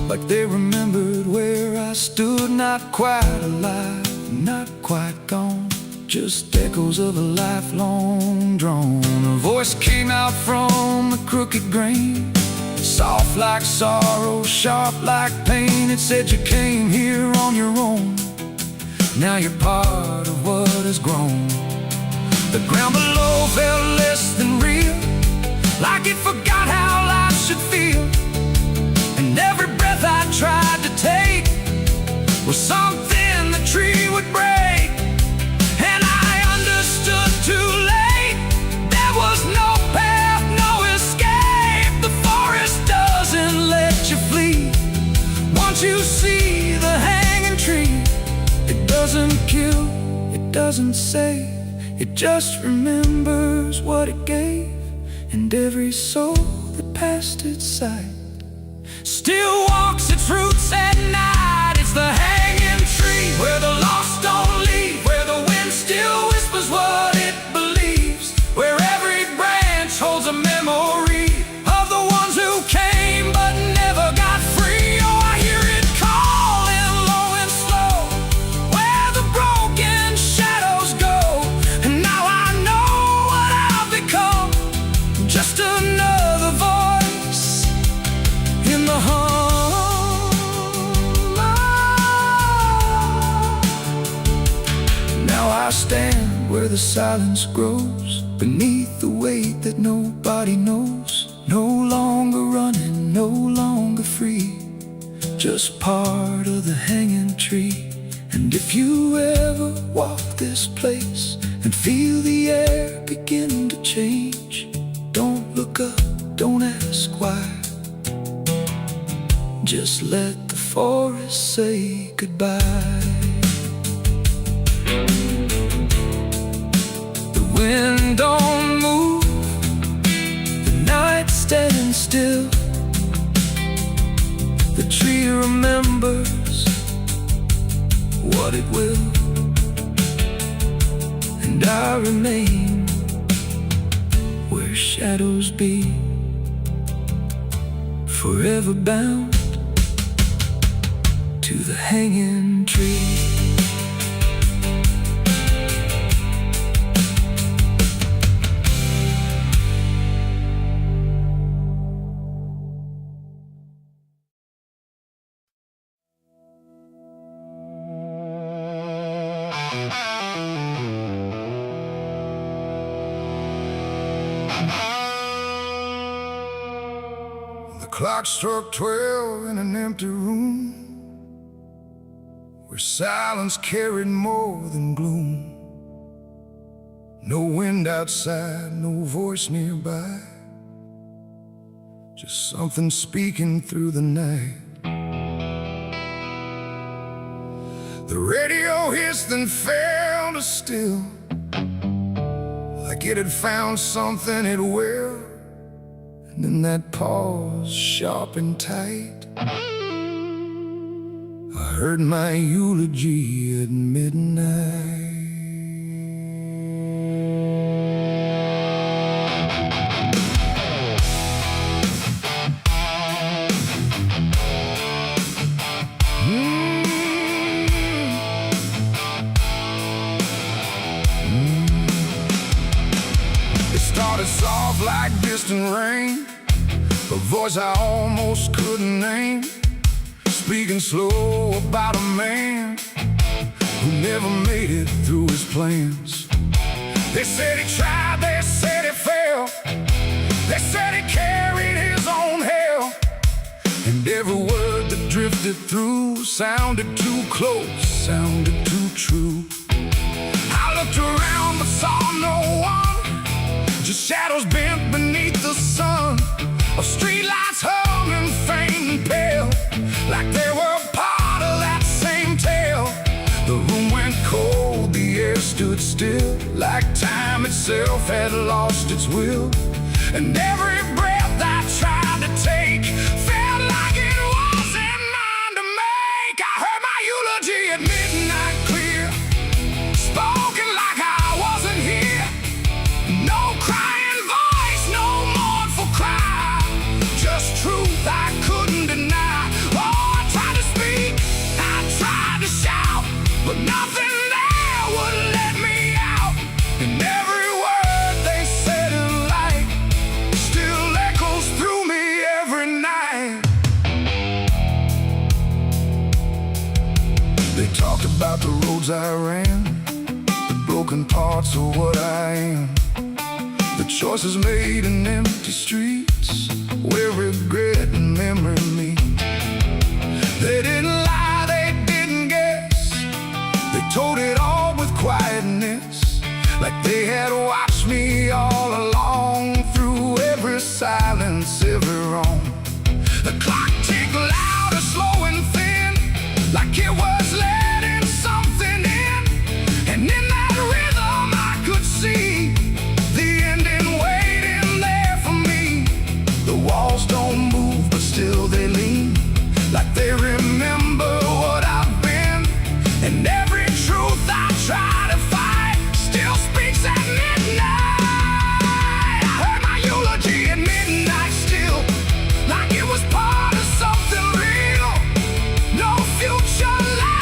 like they remembered where I stood. Not quite alive, not quite gone, just echoes of a lifelong drone. A voice came out from the crooked grain, soft like sorrow, sharp like pain. It said you came here on your own, now you're part of what has grown. The ground below felt less than real, like it forgot how life should feel. And every breath I tried to take was something the tree would break. And I understood too late, there was no path, no escape. The forest doesn't let you flee. Once you see the hanging tree, it doesn't kill, it doesn't save, it just remembers what it gave. And every soul that passed its sight still walks its roots at night. It's the hanging tree where the lost don't leave, where the wind still whispers what it believes, where every branch holds a memory of the ones who came but never got free. Oh, I hear it calling low and slow, where the broken shadows go. And now I know what I've become, just another voice in the hum the silence grows beneath the weight that nobody knows. No longer running, no longer free, just part of the hanging tree. And if you ever walk this place and feel the air begin to change, don't look up, don't ask why. Just let the forest say goodbye. The wind don't move, the night's standing still. The tree remembers what it will, and I remain where shadows be, forever bound to the hanging tree. The clock struck 12 in an empty room, where silence carried more than gloom. No wind outside, no voice nearby, just something speaking through the night. The radio hissed and fell to still, like it had found something it will. And in that pause, sharp and tight, I heard my eulogy at midnight. It started soft like distant rain, a voice I almost couldn't name, speaking slow about a man who never made it through his plans. They said he tried, they said he failed, they said he carried his own hell, and every word that drifted through sounded too close, sounded too true. I looked around but saw no one, just shadows bent beneath the sun, of streetlights hung and faint and pale, like they were part of that same tale. The room went cold, the air stood still, like time itself had lost its will. And every breath I tried to take felt like it wasn't mine to make. I heard my eulogy at midnight clear, spoken like I wasn't here. No crying voice, no mournful cry, just truth I couldn't deny. Oh, I tried to speak, I tried to shout, but nothing there would let me out. And every word they said in light still echoes through me every night. They talked about the roads I ran, the broken parts of what I am, the choices made in empty streets where regret and memory meet. They didn't lie, they didn't guess, they told it all with quietness, like they had watched me all along, through every silence, every wrong. The clock ticked louder, slow and thin, like it was letting something in. And in that rhythm I could see the ending waiting there for me. The walls don't move, but still they lean, like they remember what I've been. And every truth I try to fight still speaks at midnight. I heard my eulogy at midnight still, like it was part of something real. No future left.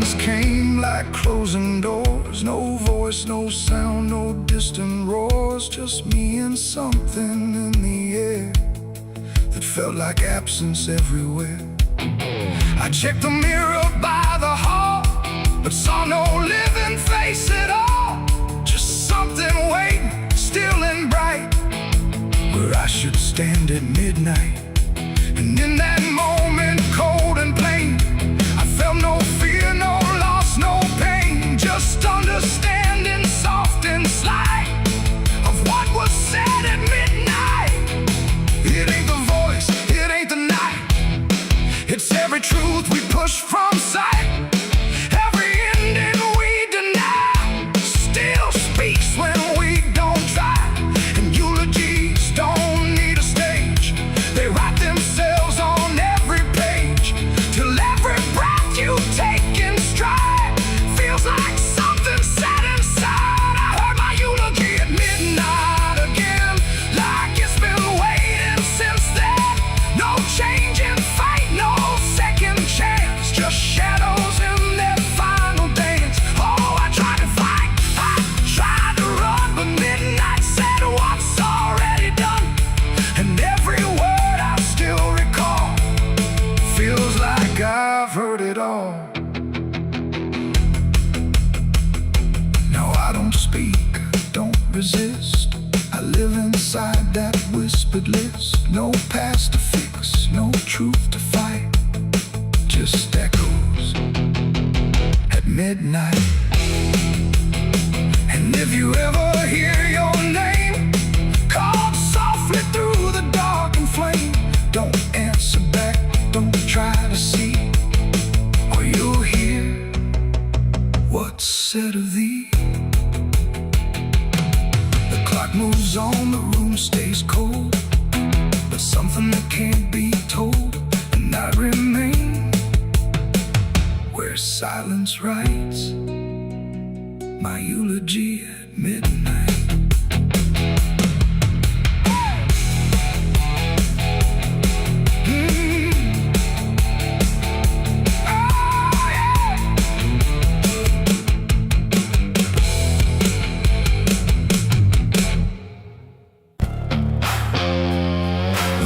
Silence came like closing doors. No voice, no sound, no distant roars. Just me and something in the air that felt like absence everywhere. I checked the mirror by the hall, but saw no living face at all. Just something waiting, still and bright, where I should stand at midnight. And in that moment, cold and plain, I felt no fear, no loss, no pain. Just understanding, soft and slight, of what was said at midnight. It ain't the voice, it ain't the night, it's every truth we push from sight. Every ending we deny still speaks when we don't try. And eulogies don't need a stage, they write themselves on every page, till every breath you take in stride feels like something set inside. I heard my eulogy at midnight again, like it's been waiting since then. No change in fate, no second chance, just shadows in their final dance. Oh, I tried to fight, I tried to run, but midnight said what's already done. And every word I still recall feels like I've heard it all. No, I don't speak, don't resist. I live inside that whispered list. No past to fix, no truth to fight, just echoes at midnight. And if you ever hear your name called softly through the dark and flame, don't answer back, don't try to see, or you'll hear what's said of thee. The clock moves on, the room stays cold, but something that can't be told. And I remain where silence writes my eulogy at midnight.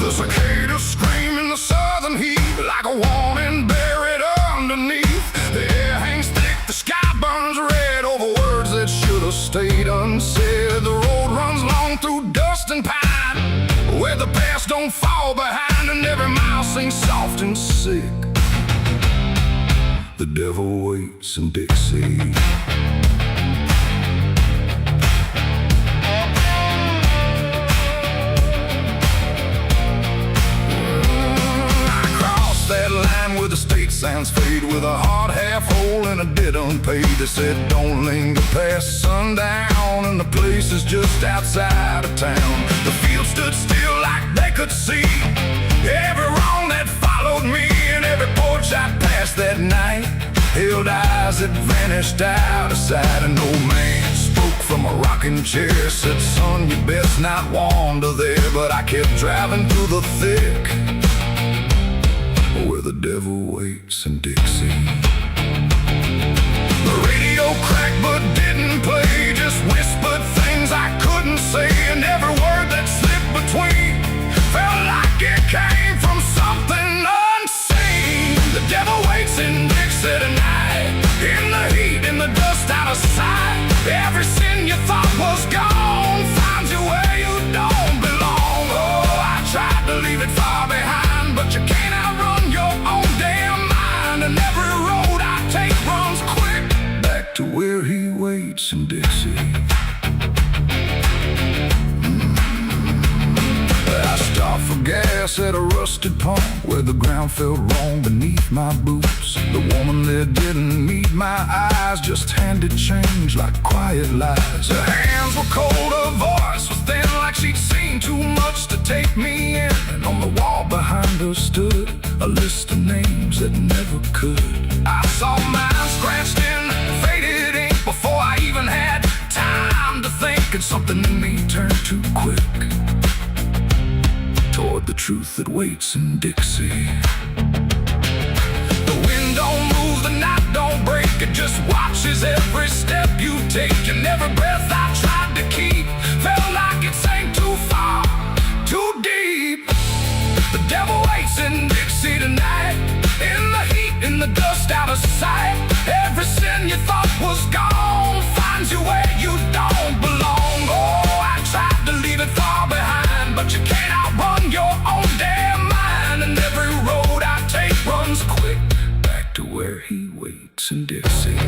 The cicadas scream in the southern heat, like a warning buried underneath. The air hangs thick, the sky burns red over words that should have stayed unsaid. The road runs long through dust and pine, where the past don't fall behind, and every mile seems soft and sick. The devil waits in Dixie. That line where the state signs fade, with a hard half hole and a debt unpaid. They said don't linger past sundown, and the place is just outside of town. The field stood still like they could see every wrong that followed me, and every porch I passed that night held eyes that vanished out of sight. An old man spoke from a rocking chair, said, son, you best not wander there. But I kept driving through the thick, where the devil waits in Dixie. The radio cracked but didn't play, just whispered things I couldn't say, and every word that slipped between felt like it came from something unseen. The devil waits in Dixie tonight, in the heat, in the dust, out of sight. Every sin you thought was gone finds you where you don't belong. Oh, I tried to leave it far behind, but you can't outrun your own damn mind. And every road I take runs quick back to where he waits in Dixie. I stopped for gas at a rusted pump, where the ground felt wrong beneath my boots. The woman there didn't meet my eyes, just handed change like quiet lies. Her hands were cold, her voice was thin, like she'd seen too much to take me in. And on the wall behind her stood a list of names that never could. I saw mine scratched in faded ink before I even had time to think, and something in me turned too quick toward the truth that waits in Dixie. The wind don't move, the night don't break, 'cause every step you take and every breath I tried to keep felt like it sank too far, too deep. The devil waits in Dixie tonight, in the heat, in the dust, out of sight. Every sin you thought was gone finds you where you don't belong. Oh, I tried to leave it far behind, but you can't outrun your own damn mind. And every road I take runs quick back to where he waits in Dixie.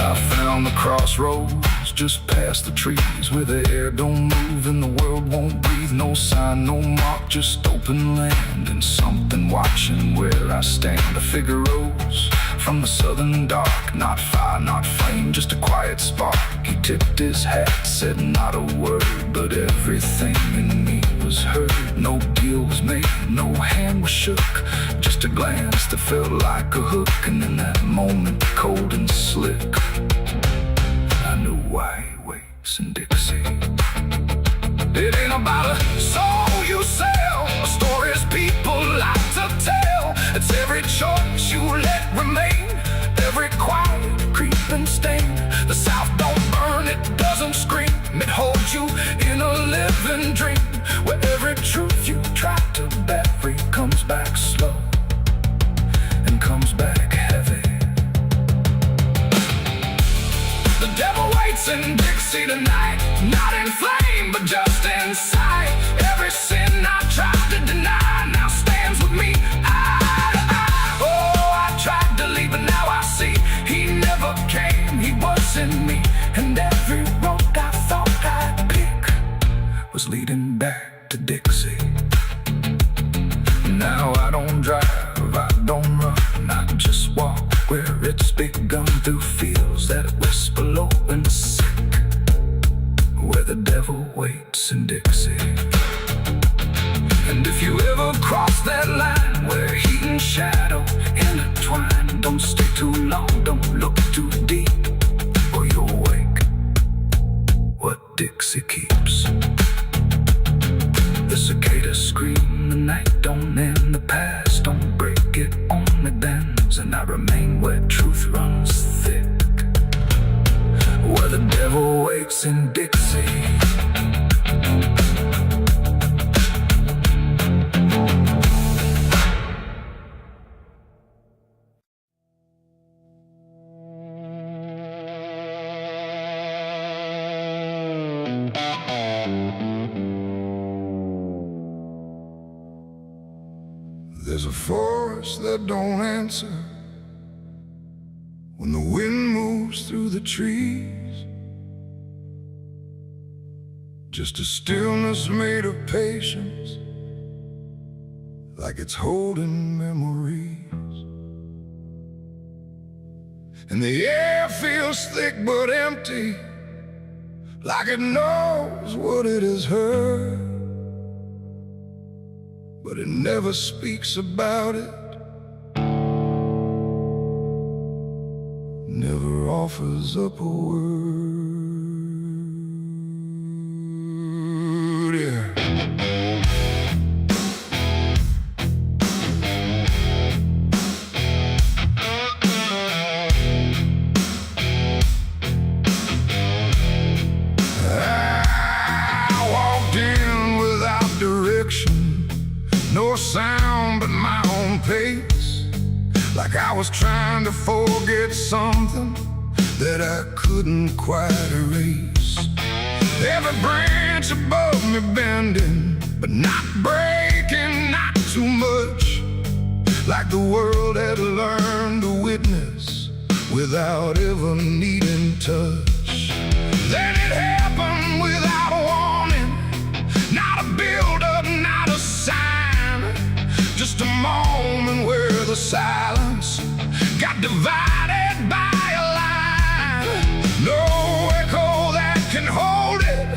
I found the crossroads just past the trees, where the air don't move and the world won't breathe. No sign, no mark, just open land and something watching where I stand. A figure rose from the southern dark, not fire, not flame, just a quiet spark. He tipped his hat, said not a word, but everything in me was heard. No deal was made, no hand was shook, just a glance that felt like a hook. And in that moment, cold and slick, I knew why he waits in Dixie. It ain't about a soul you sell, a stories people like to tell. It's every choice you let remain, every quiet creeping stain. The South don't burn, it doesn't scream, it holds you in a living dream, where every truth you try to bury comes back slow and comes back heavy. The devil waits in Dixie tonight, not in flame, but just in sight. Every sin I tried to deny now stands with me eye to eye. Oh, I tried to leave, but now I see he never came, he was in me. And every road I thought I'd pick was leading back to Dixie. Now I don't drive, I don't run, I just walk where it's begun, through fields that whisper low and sick, where the devil waits in Dixie. And if you ever cross that line where heat and shadow intertwine, don't stay too long, don't look too deep, or you'll wake what Dixie keeps. The cicadas scream, the night don't end, the past don't break, it only bends. And I remain where truth runs thick, where the devil waits in Dixie. There's a forest that don't answer when the wind moves through the trees, just a stillness made of patience, like it's holding memories. And the air feels thick but empty, like it knows what it has heard, but it never speaks about it, never offers up a word. Yeah. I walked in without direction, no sound but my own pace, like I was trying to forget something that I couldn't quite erase. Every branch above me bending, but not breaking, not too much, like the world had learned to witness without ever needing touch. Then it happened without a warning, not a build-up, not a sign, just a moment where the silence got divided by a line. No echo that can hold it,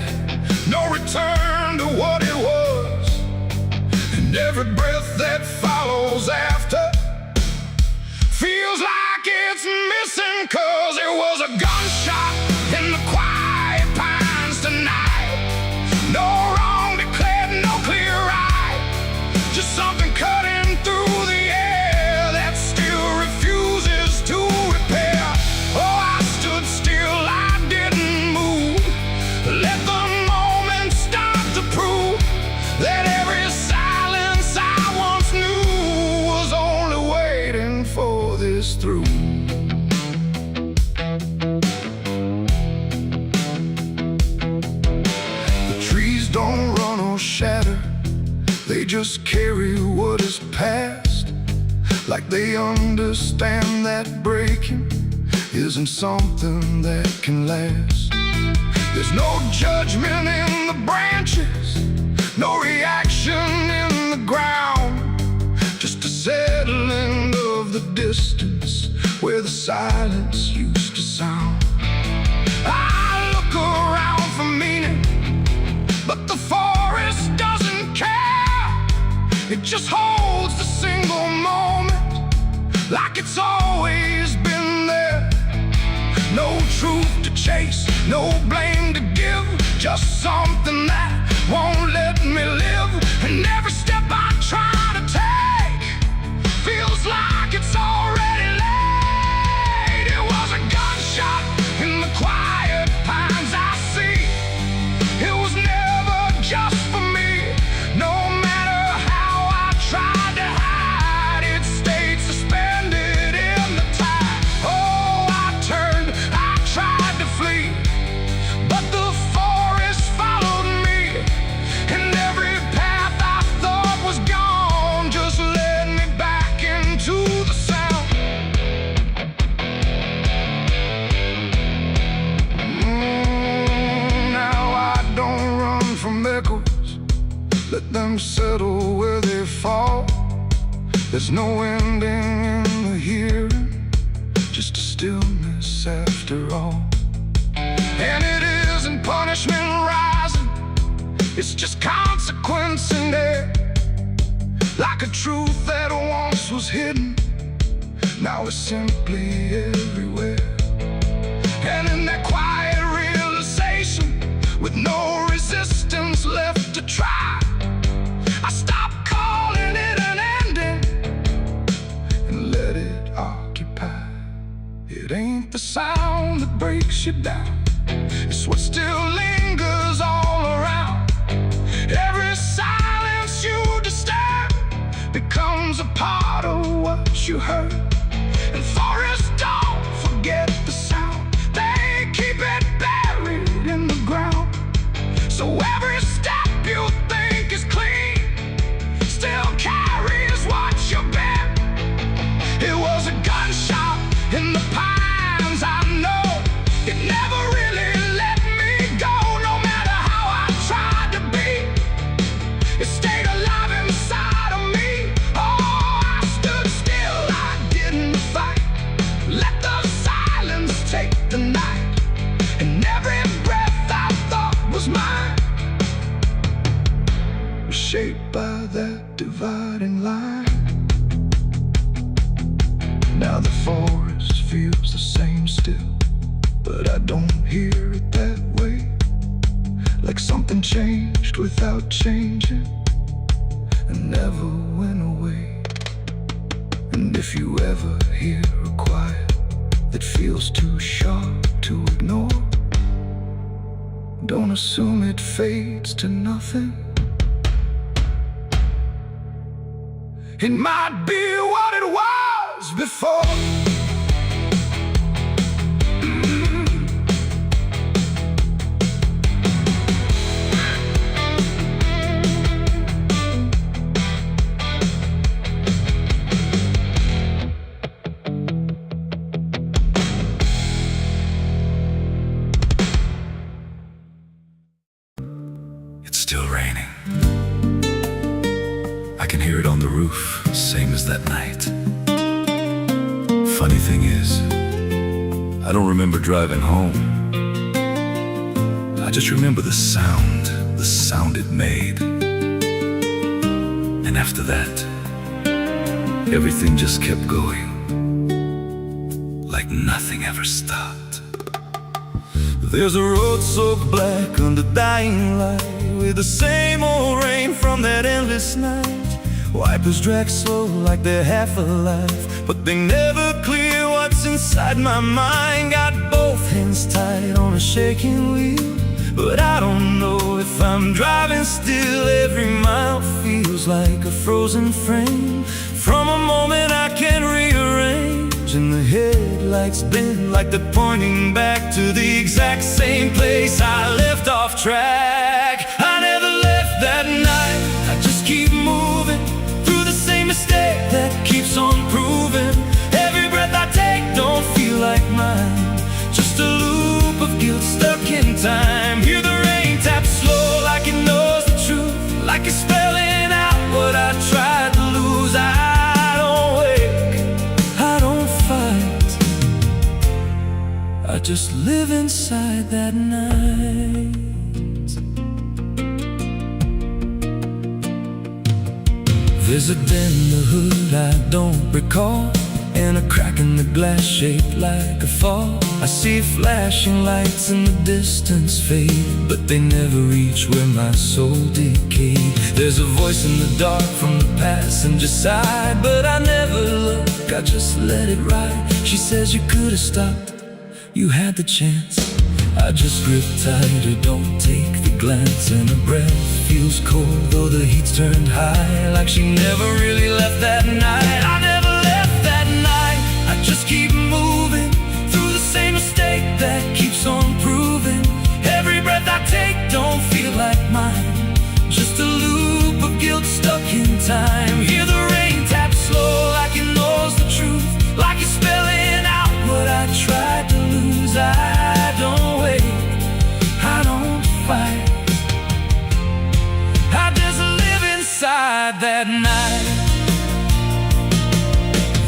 no return to what it was, and every breath that follows after feels like it's missing, 'cause it was a gunshot in the quiet pines tonight. No wrong declared, no clear right, just something cutting through the air that still reflects this through. The trees don't run or shatter, they just carry what is past, like they understand that breaking isn't something that can last. There's no judgment in the branches, no reaction in the ground, just a settling of the distance where the silence used to sound. I look around for meaning, but the forest doesn't care. It just holds the single moment like it's always been there. No truth to chase, no blame to give, just something that won't let me live. And every step I try to take feels like it's already late. It was a gunshot in the quiet pines I see. It was never just for me. No matter how I tried to hide, it stayed suspended in the tide. Oh, I turned, I tried to flee, but the forest followed me, and every path I thought was gone just led me back into the sound. Now I don't run from echoes, let them settle where they fall. There's no ending in the hearing, just a stillness after all. And it isn't punishment rising, it's just consequence in there. Like a truth that once was hidden, now it's simply everywhere. And in that quiet realization, with no resistance left to try, I stopped calling it an ending and let it occupy. It ain't the sound that breaks you down, it's what still lingers all around. Every silence you disturb becomes a part of what you heard. And forests don't forget the sound, they keep it buried in the ground. So every step you think is clean still carries what you bear. It was a gunshot in the pines, I know. It never really let me go. No matter how I tried to be, it stayed alive inside of me. Oh, I stood still, I didn't fight. Let the silence take the night, and every breath I thought was mine was shaped by that dividing line. Now the forest feels the same still, but I don't hear it that way. Like something changed without changing and never went away. And if you ever hear a quiet that feels too sharp to ignore, don't assume it fades to nothing. It might be what it was before. It's still raining. I can hear it on the roof, same as that night. Funny thing is, I don't remember driving home. I just remember the sound it made. And after that, everything just kept going, like nothing ever stopped. There's a road so black under dying light, with the same old rain from that endless night. Wipers drag slow like they're half alive, but they never clear what's inside my mind. Got both hands tied on a shaking wheel, but I don't know if I'm driving still. Every mile feels like a frozen frame from a moment I can't rearrange. headlights bend like they're pointing back to the exact same place I left off track. I never left that night, I just keep moving through the same mistake that keeps on proving. Every breath I take don't feel like mine, just a loop of guilt stuck in time. Hear the rain tap slow like it knows the truth, like it's spelling out what I tried to lose. I don't wake, I don't fight, I just live inside that night. There's a dent in the hood I don't recall, and a crack in the glass shaped like a fall. I see flashing lights in the distance fade, but they never reach where my soul decayed. There's a voice in the dark from the passenger side, but I never look, I just let it ride. She says you could have stopped, you had the chance. I just grip tighter, don't take the glance, and her breath feels cold though the heat's turned high, like she never really left that night. I never left that night, I just keep moving through the same mistake that keeps on proving. Every breath I take don't feel like mine, just a loop of guilt stuck in time. Hear the rain tap slow like it knows the truth, like it's spelling out what I tried to lose. I don't wait, I don't fight, I just live inside that night.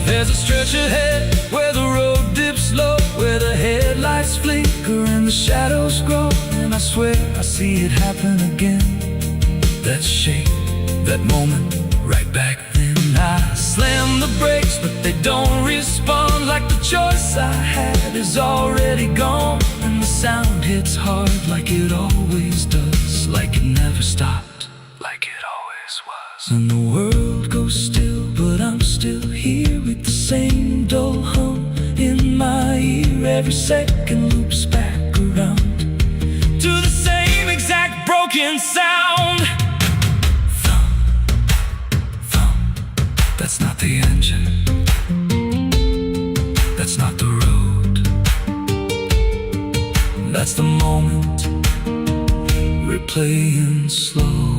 There's a stretch ahead where the road dips low, where the headlights flicker and the shadows grow, and I swear I see it happen again. That shape, that moment, right back then. I slam the brakes but they don't respond, like the choice I had is already gone, and the sound hits hard like it always does, like it never stopped, like it always was. And the world goes still, but I'm still here with the same dull hum in my ear. Every second loops back around to the same exact broken sound. That's not the engine, that's not the road, that's the moment replaying slow.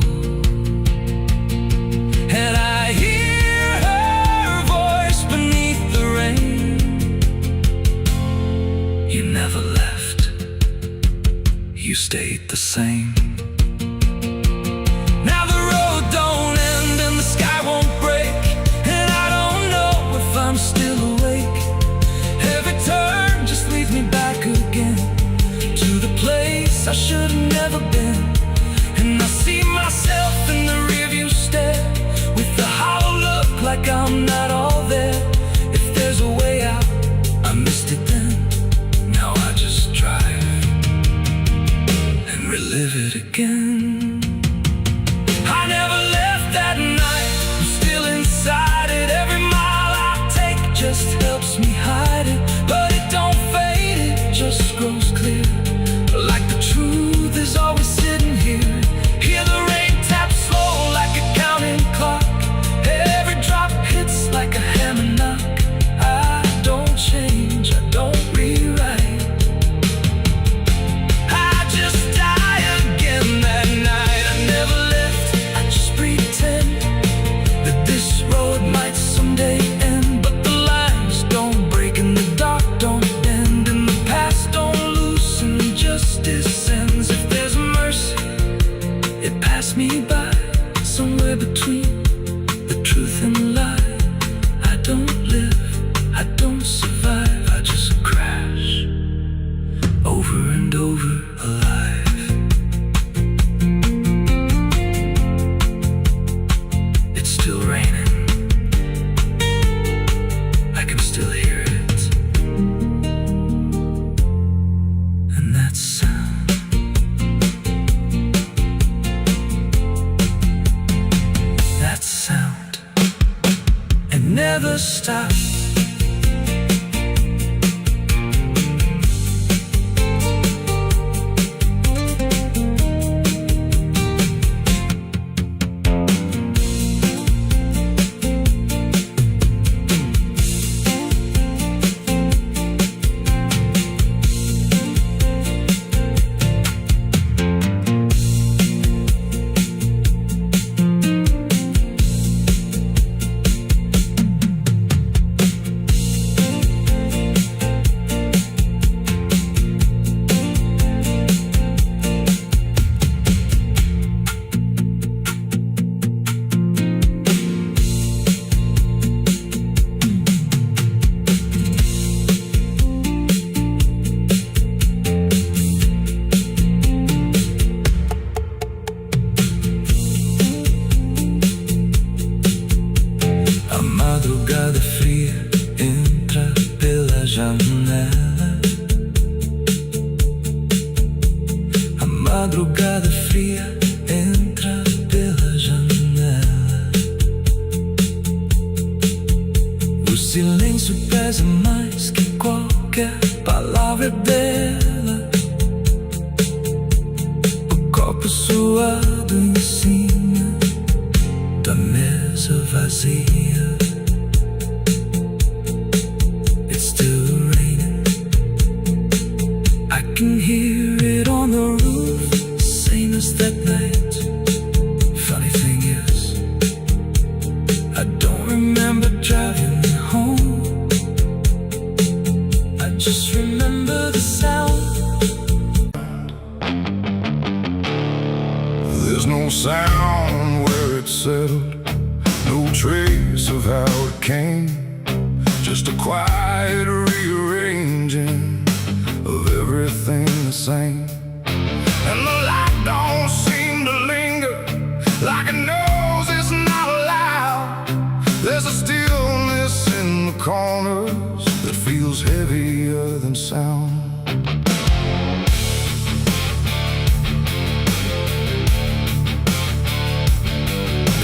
And I hear her voice beneath the rain. You never left, you stayed the same. Now the road don't end and the sky won't break, I'm still awake. Every turn just leads me back again to the place I should have never been. And I see myself in the rearview stare, with the hollow look like I'm not all there. If there's a way out, I missed it then. Now I just drive and relive it again. I never left that night, I'm still inside it. Every just helps me hide it, but it don't fade, it just grows clear, like the truth is always sitting here. Hear the rain tap slow like a counting clock, every drop hits like a hammer knock. I don't change, I don't rewrite, I just die again that night. I never left, I just pretend that this road might someday end. Me by somewhere between the truth and the lie. I don't live, I don't survive, I just crash over and over alive. It's still raining, I can still hear it, and that sound, never stop. silêncio pesa mais que qualquer palavra bela. O copo suado em cima da mesa vazia. It's still raining. I can hear it on the roof, same as that night. Funny thing is, I don't remember driving home. I just remember the sound. There's no sound where it settled, no trace of how it came. Just a quiet rearranging of everything the same. And the light don't seem to linger, like it knows it's not allowed. There's a stillness in the corners that feels heavier than sound.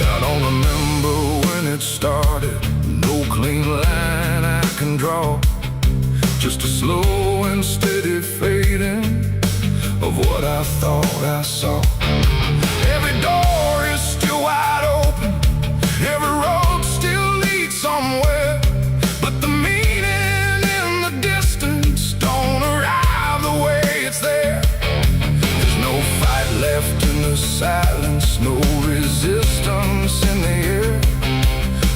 I don't remember when it started, no clean line I can draw. Just a slow and steady fading of what I thought I saw. Every door is still wide open, every road still leads somewhere, but the meaning in the distance don't arrive the way it's there. There's no fight left in the silence, no resistance in the air,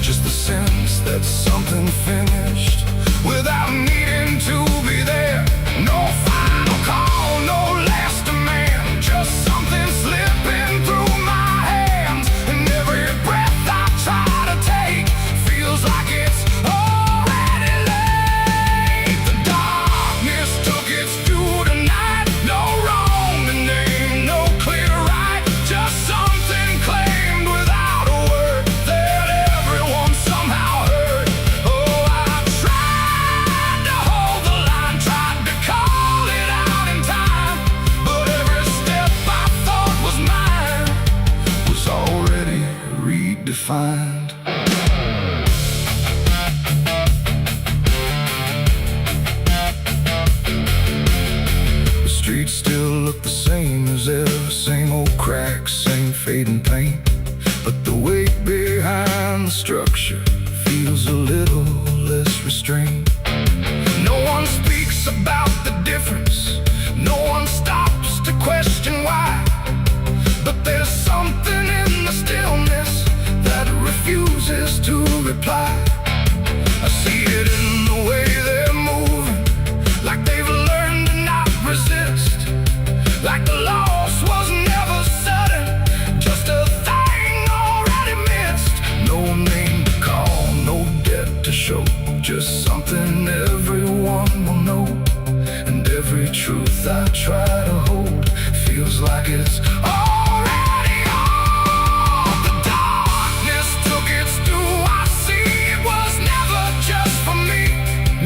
just the sense that something finished without needing to be there. No final call, no last demand, just something slipping through my hands. And every breath I try to take feels like it's already late. The darkness took its due tonight, no wrong to name, no clear right, just something claimed without a word that everyone somehow heard. Oh, I tried to hold the line, tried to call it out in time, but every step I thought was mine was already redefined. The streets still look the same as ever, same old cracks, same fading paint, but the weight behind the structure feels a little less restrained. No one speaks about the difference, no one stops to question why, but there's something in the stillness that refuses to reply. I see it in the way they're moving, like they've learned to not resist, like the loss was never sudden, just a thing already missed. No name to call, no debt to show, just something everyone will know. And every truth I try to hold feels like it's already on. The darkness took its due, I see it was never just for me.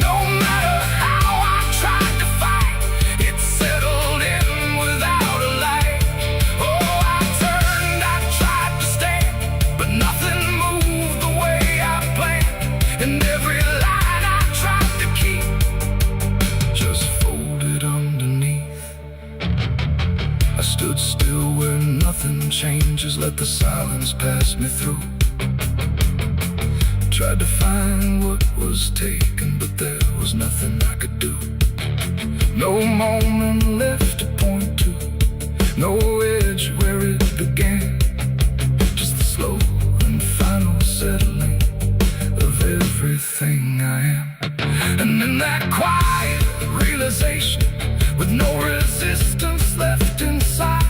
No matter how I tried to fight, it settled in without a light. Oh, I turned, I tried to stand, but nothing moved the way I planned. And every line I tried to keep just folded underneath. I stood still where nothing changes, let the silence pass me through. Tried to find what was taken, but there was nothing I could do. No moment left to point to, no edge where it began, just the slow and final settling of everything I am. And in that quiet realization, with no resistance left inside,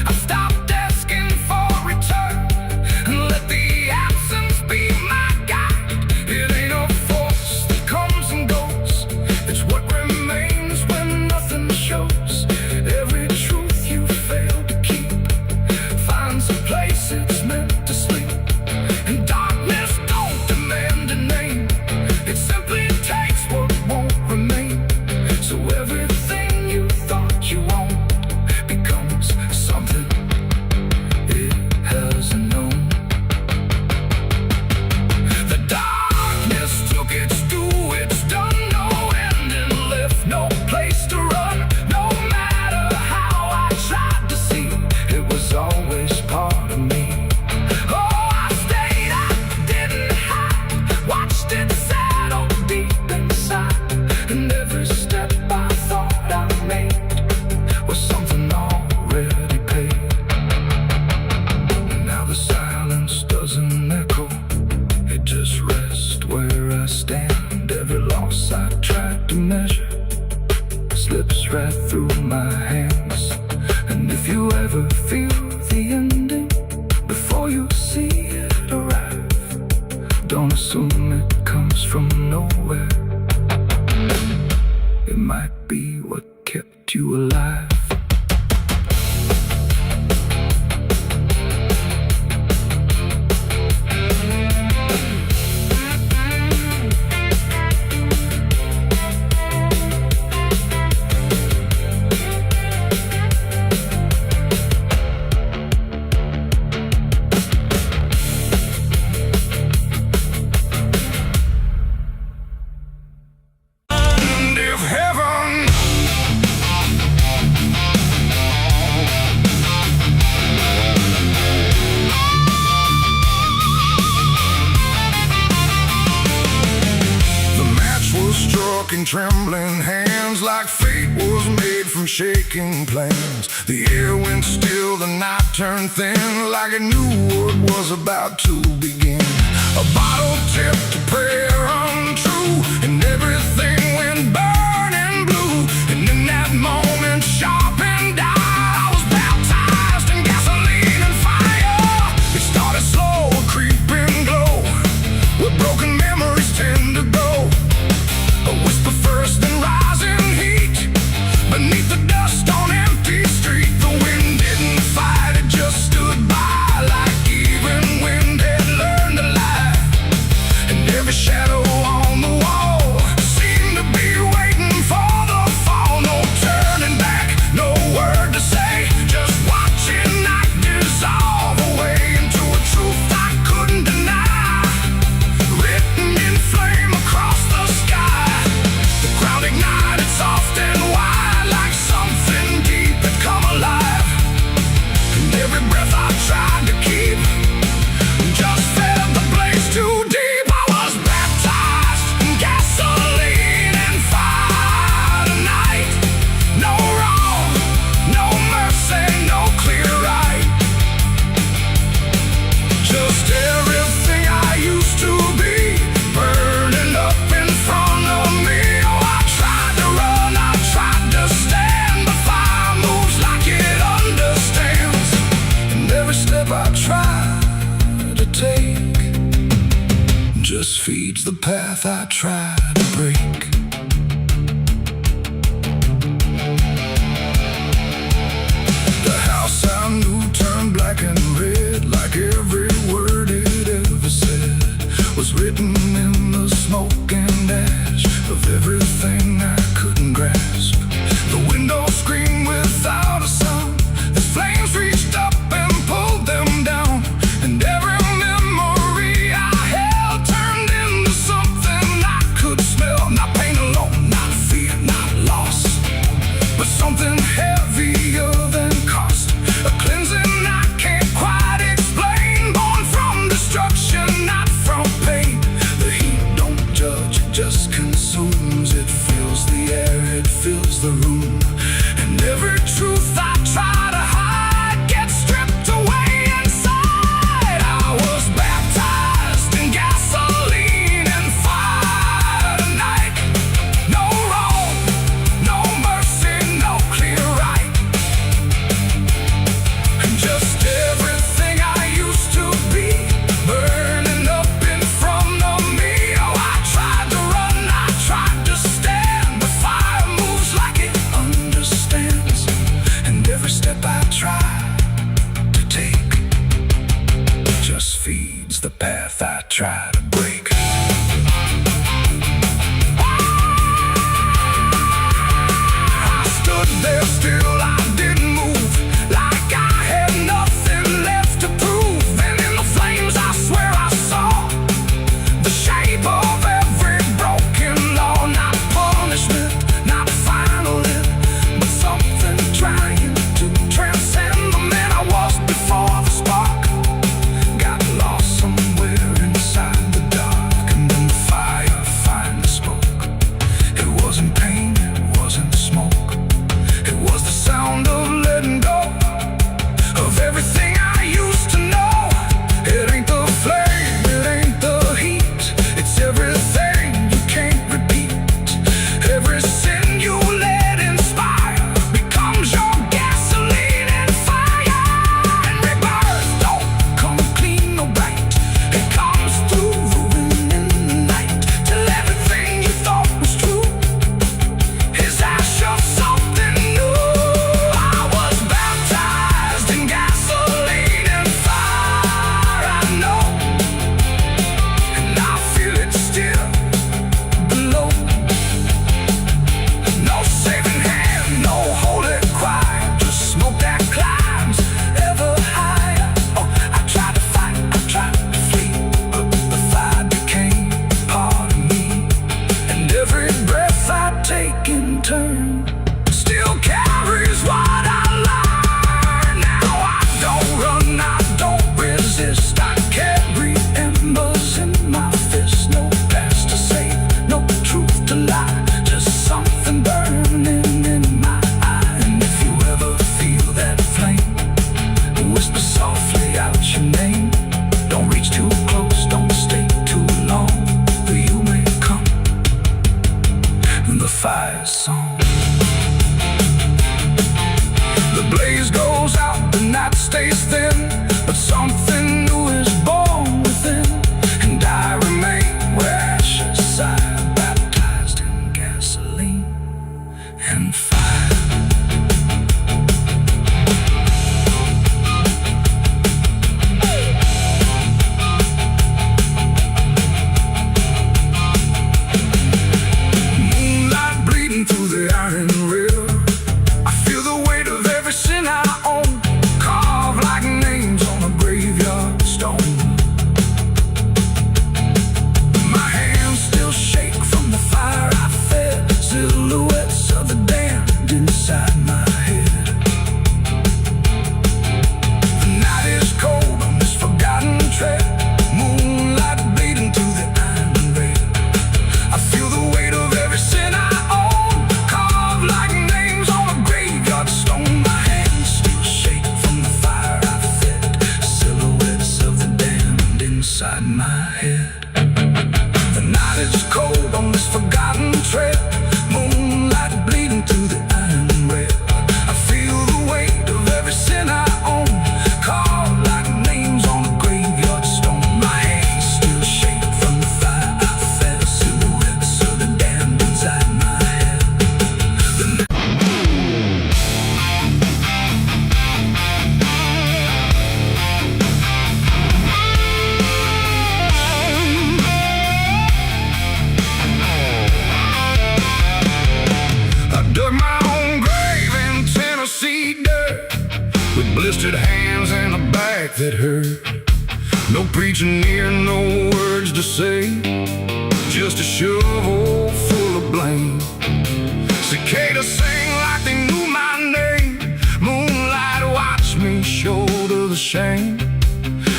I stopped asking for return and let the absence be my guide. It ain't a force that comes and goes, it's what remains when nothing shows. Every truth you fail to keep finds a place it's meant to sleep. And darkness don't demand a name, it simply takes what won't remain. So everything you thought you owned And every loss I tried to measure slips right through my hands. And if you ever feel the ending before you see it arrive, don't assume it comes from nowhere. It might be what kept you alive. In trembling hands, like fate was made from shaking plans. The air went still, the night turned thin, like it knew what was about to begin. A bottle tipped, a prayer untrue, and everything went burning blue. And in that moment, sharp and dire, I was baptized in gasoline and fire. It started slow, a creeping glow, where broken memories tend to go. A whisper first, then rising heat beneath the dust on empty street. The wind didn't fight, it just stood by, like even wind had learned to lie. And every shadow on the wall seemed to be waiting for the fall. No turning back, no word to say, just watching night dissolve away into a truth I couldn't deny, written in flame across the sky. The ground ignited soft and wide, like something deep had come alive. And every breath I tried to keep just fed the blaze too deep. I was baptized in gasoline and fire tonight. No wrong, no mercy, no clear right. Just everything I used to be, burning up in front of me. Oh, I tried to run, I tried to stand, but fire moves like it understands. And every step I try to take just feeds the path I try to break. The house I knew turned black and red, like every word it ever said was written in the smoke and ash of everything I couldn't grasp. The windows screamed without a sound as flames reached up and pulled them down. And every memory I held turned into something I could smell. Not pain alone, not fear, not loss, but something heavier than cost. A cleansing I can't quite explain, born from destruction, not from pain. The heat don't judge, it just consumes. It fills the air, it fills the room. And every truth I try to hide gets stripped away inside. I was baptized in gasoline and fire tonight. No wrong, no mercy, no clear right. And just everything I used to be, burning up in front of me. Oh, I tried to run, I tried to stand, but fire moves like it understands. fire song. The blaze goes out, the night stays thin, but something new is born within. And I remain where ashes sigh, baptized in gasoline and fire. Moonlight bleeding through the iron rail. I feel the weight of every sin I own, carved like names on a graveyard stone. My hands still shake from the fire I fed, silhouettes of the damned inside my head. The night is cold on this forgotten trail, moonlight bleeding through the iron rail. I feel the weight of every sin I own, carved like names on a graveyard stone. My hands still shake from the fire I fed, silhouettes of the damned inside my head. The night is cold on this forgotten trail, moonlight bleeding through the iron rail. I feel the weight of every sin I own, carved like names on a graveyard stone. My hands still shake from the fire I fed, silhouettes of the damned inside my head. I dug my own grave in Tennessee dirt, with blistered hands and a back that hurt. No preaching near, no words to say, just a shovel full of blame. Cicadas sing like they knew my name. Moonlight watched me shoulder the shame.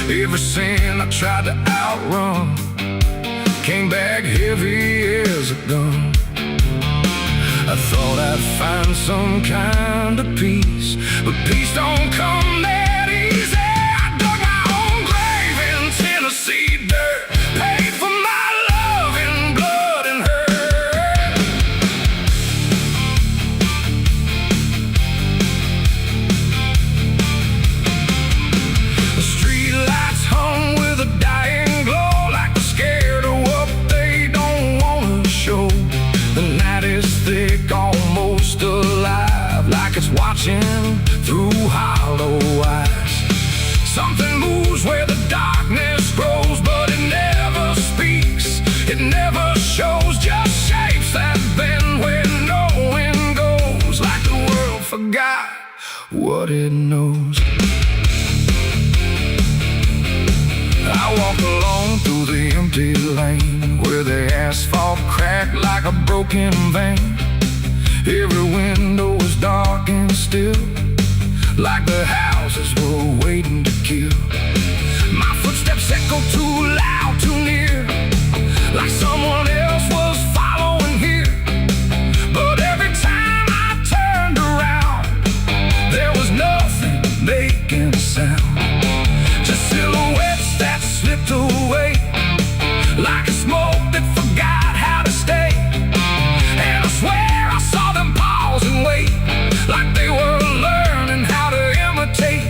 Every sin I tried to outrun came back heavy as a gun. I thought I'd find some kind of peace, but peace don't come that easy. I dug my own grave in Tennessee dirt, paid for my love in blood and hurt. The street lights hung with a dying glow, like they're scared of what they don't wanna show. The night is thick, almost alive, like it's watching through hollow eyes. Something moves where the darkness grows, but it never speaks, it never shows, just shapes that bend where no wind goes, like the world forgot what it knows. I walk alone through the empty lane, where the asphalt cracked like a broken vein. Every window was dark and still, like the houses were waiting to kill. My footsteps echo too loud, too near, like someone else was following here. But every time I turned around, there was nothing making a sound, just silhouettes that slipped away, like a smoke that forgot how to stay. And I swear I saw them pause and wait, like they were learning how to imitate.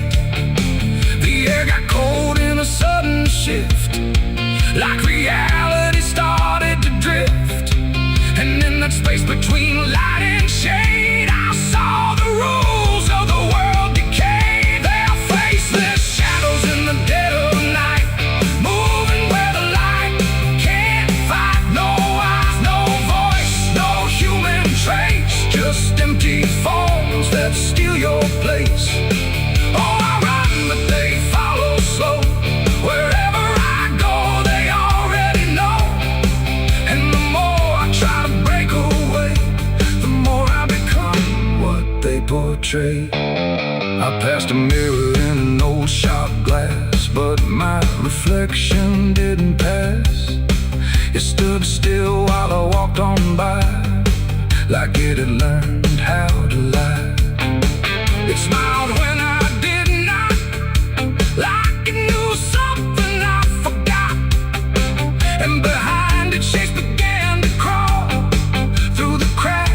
The air got cold in a sudden shift, like reality started to drift. And in that space between light and shade, I saw the rules of the world decay. Their faceless shadows in the dead of night, moving where the light can't fight. No eyes, no voice, no human trace, just empty forms that steal your place. Oh, I run, but they follow slow. Wherever I go, they already know. And the more I try to break away, the more I become what they portray. I passed a mirror in an old shop glass, but my reflection didn't pass. It stood still while I walked on by, like it had learned how to lie. It smiled when I did not, like it knew something I forgot. And behind it, shapes began to crawl through the cracks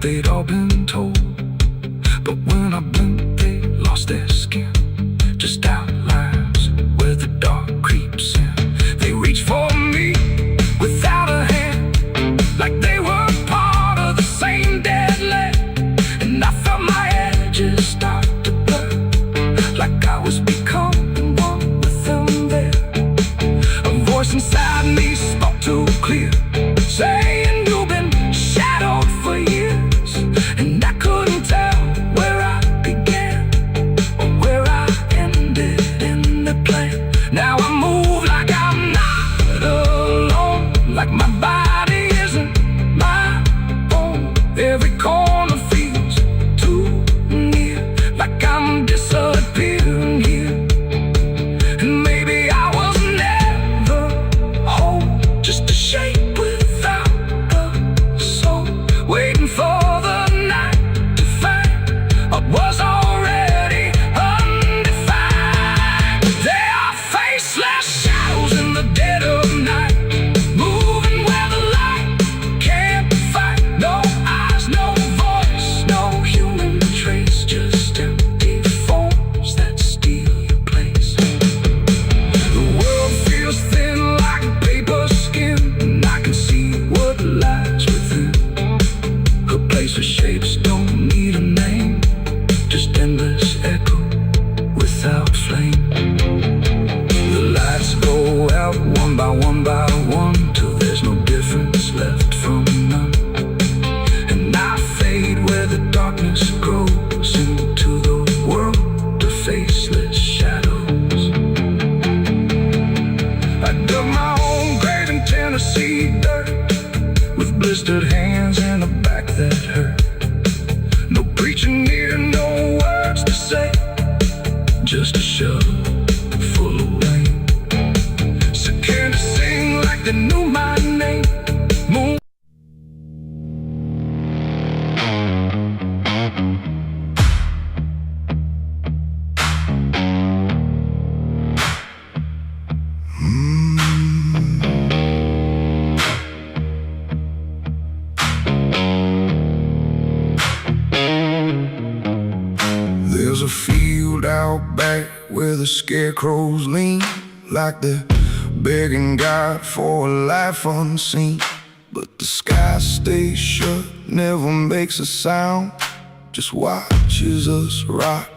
they'd all been told. But when I blinked, they lost their skin, just outlines where the dark creeps in. They reach for me without a hand, like they were part of the same dead land. And I felt my edges start to blur, like I was becoming one with them there. A voice inside me spoke too clear, saying you've been shadowed for years. And I couldn't tell where I began or where I ended in the plan. Now I move like I'm not alone, like my body isn't my own. Every corner feels too near, like I'm disappearing here. And maybe I was never whole, just a shape without a soul, waiting for the night to find what was already undefined. There are faceless shadows in the dead of night, moving where the light can't fight. No eyes, no voice, no human trace, just empty forms that steal your place. The world feels thin like paper skin, and I can see what lies within. A place where shapes don't need a name, just endless echo without flame. The lights go out one by one, till there's no difference left from none. And I fade where the darkness grows into the world of faceless shadows. I dug my own grave in Tennessee dirt, with blistered hands and a back that hurt. No preaching near, no words to say, just a shovel full of rain. Scared to sing like they knew my name. Moon. There's a field out back where the scarecrows lean, like they're begging God for a life unseen. But the sky stays shut, never makes a sound, just watches us rot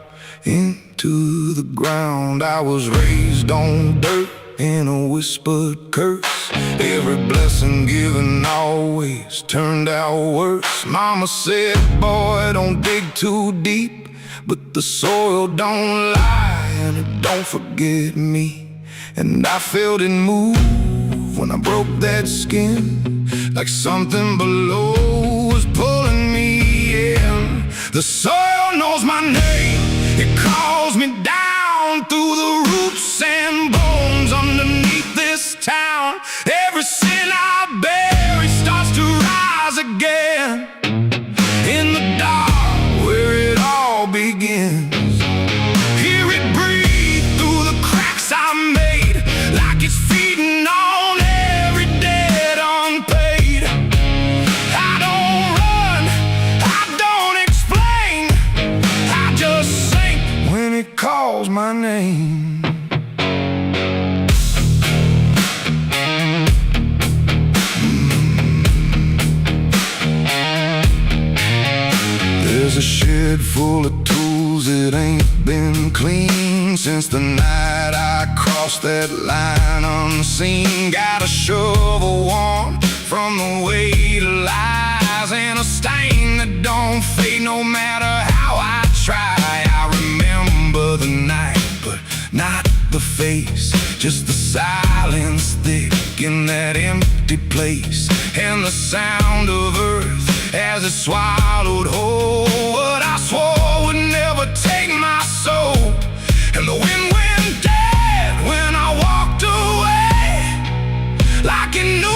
into the ground. I was raised on dirt in a whispered curse. Every blessing given always turned out worse. Mama said, boy, don't dig too deep, but the soil don't lie and it don't forget me. And I felt it move when I broke that skin, like something below was pulling me in. The soil knows my name, it calls me down through the roots and bones underneath this town. Every sin I bury starts to rise again in the dark where it all begins. Hear it breathe through the cracks I made, like it's feeding on every debt unpaid. I don't run, I don't explain, I just sink when it calls my name. There's a shed full of tools that ain't been clean since the night I crossed that line unseen. Got a shovel warm from the weight of lies, and a stain that don't fade no matter how I try. I remember the night, but not the face, just the silence thick in that empty place, and the sound of earth as it swallowed whole what I swore would never take my soul. And the wind went dead when I walked away, like it knew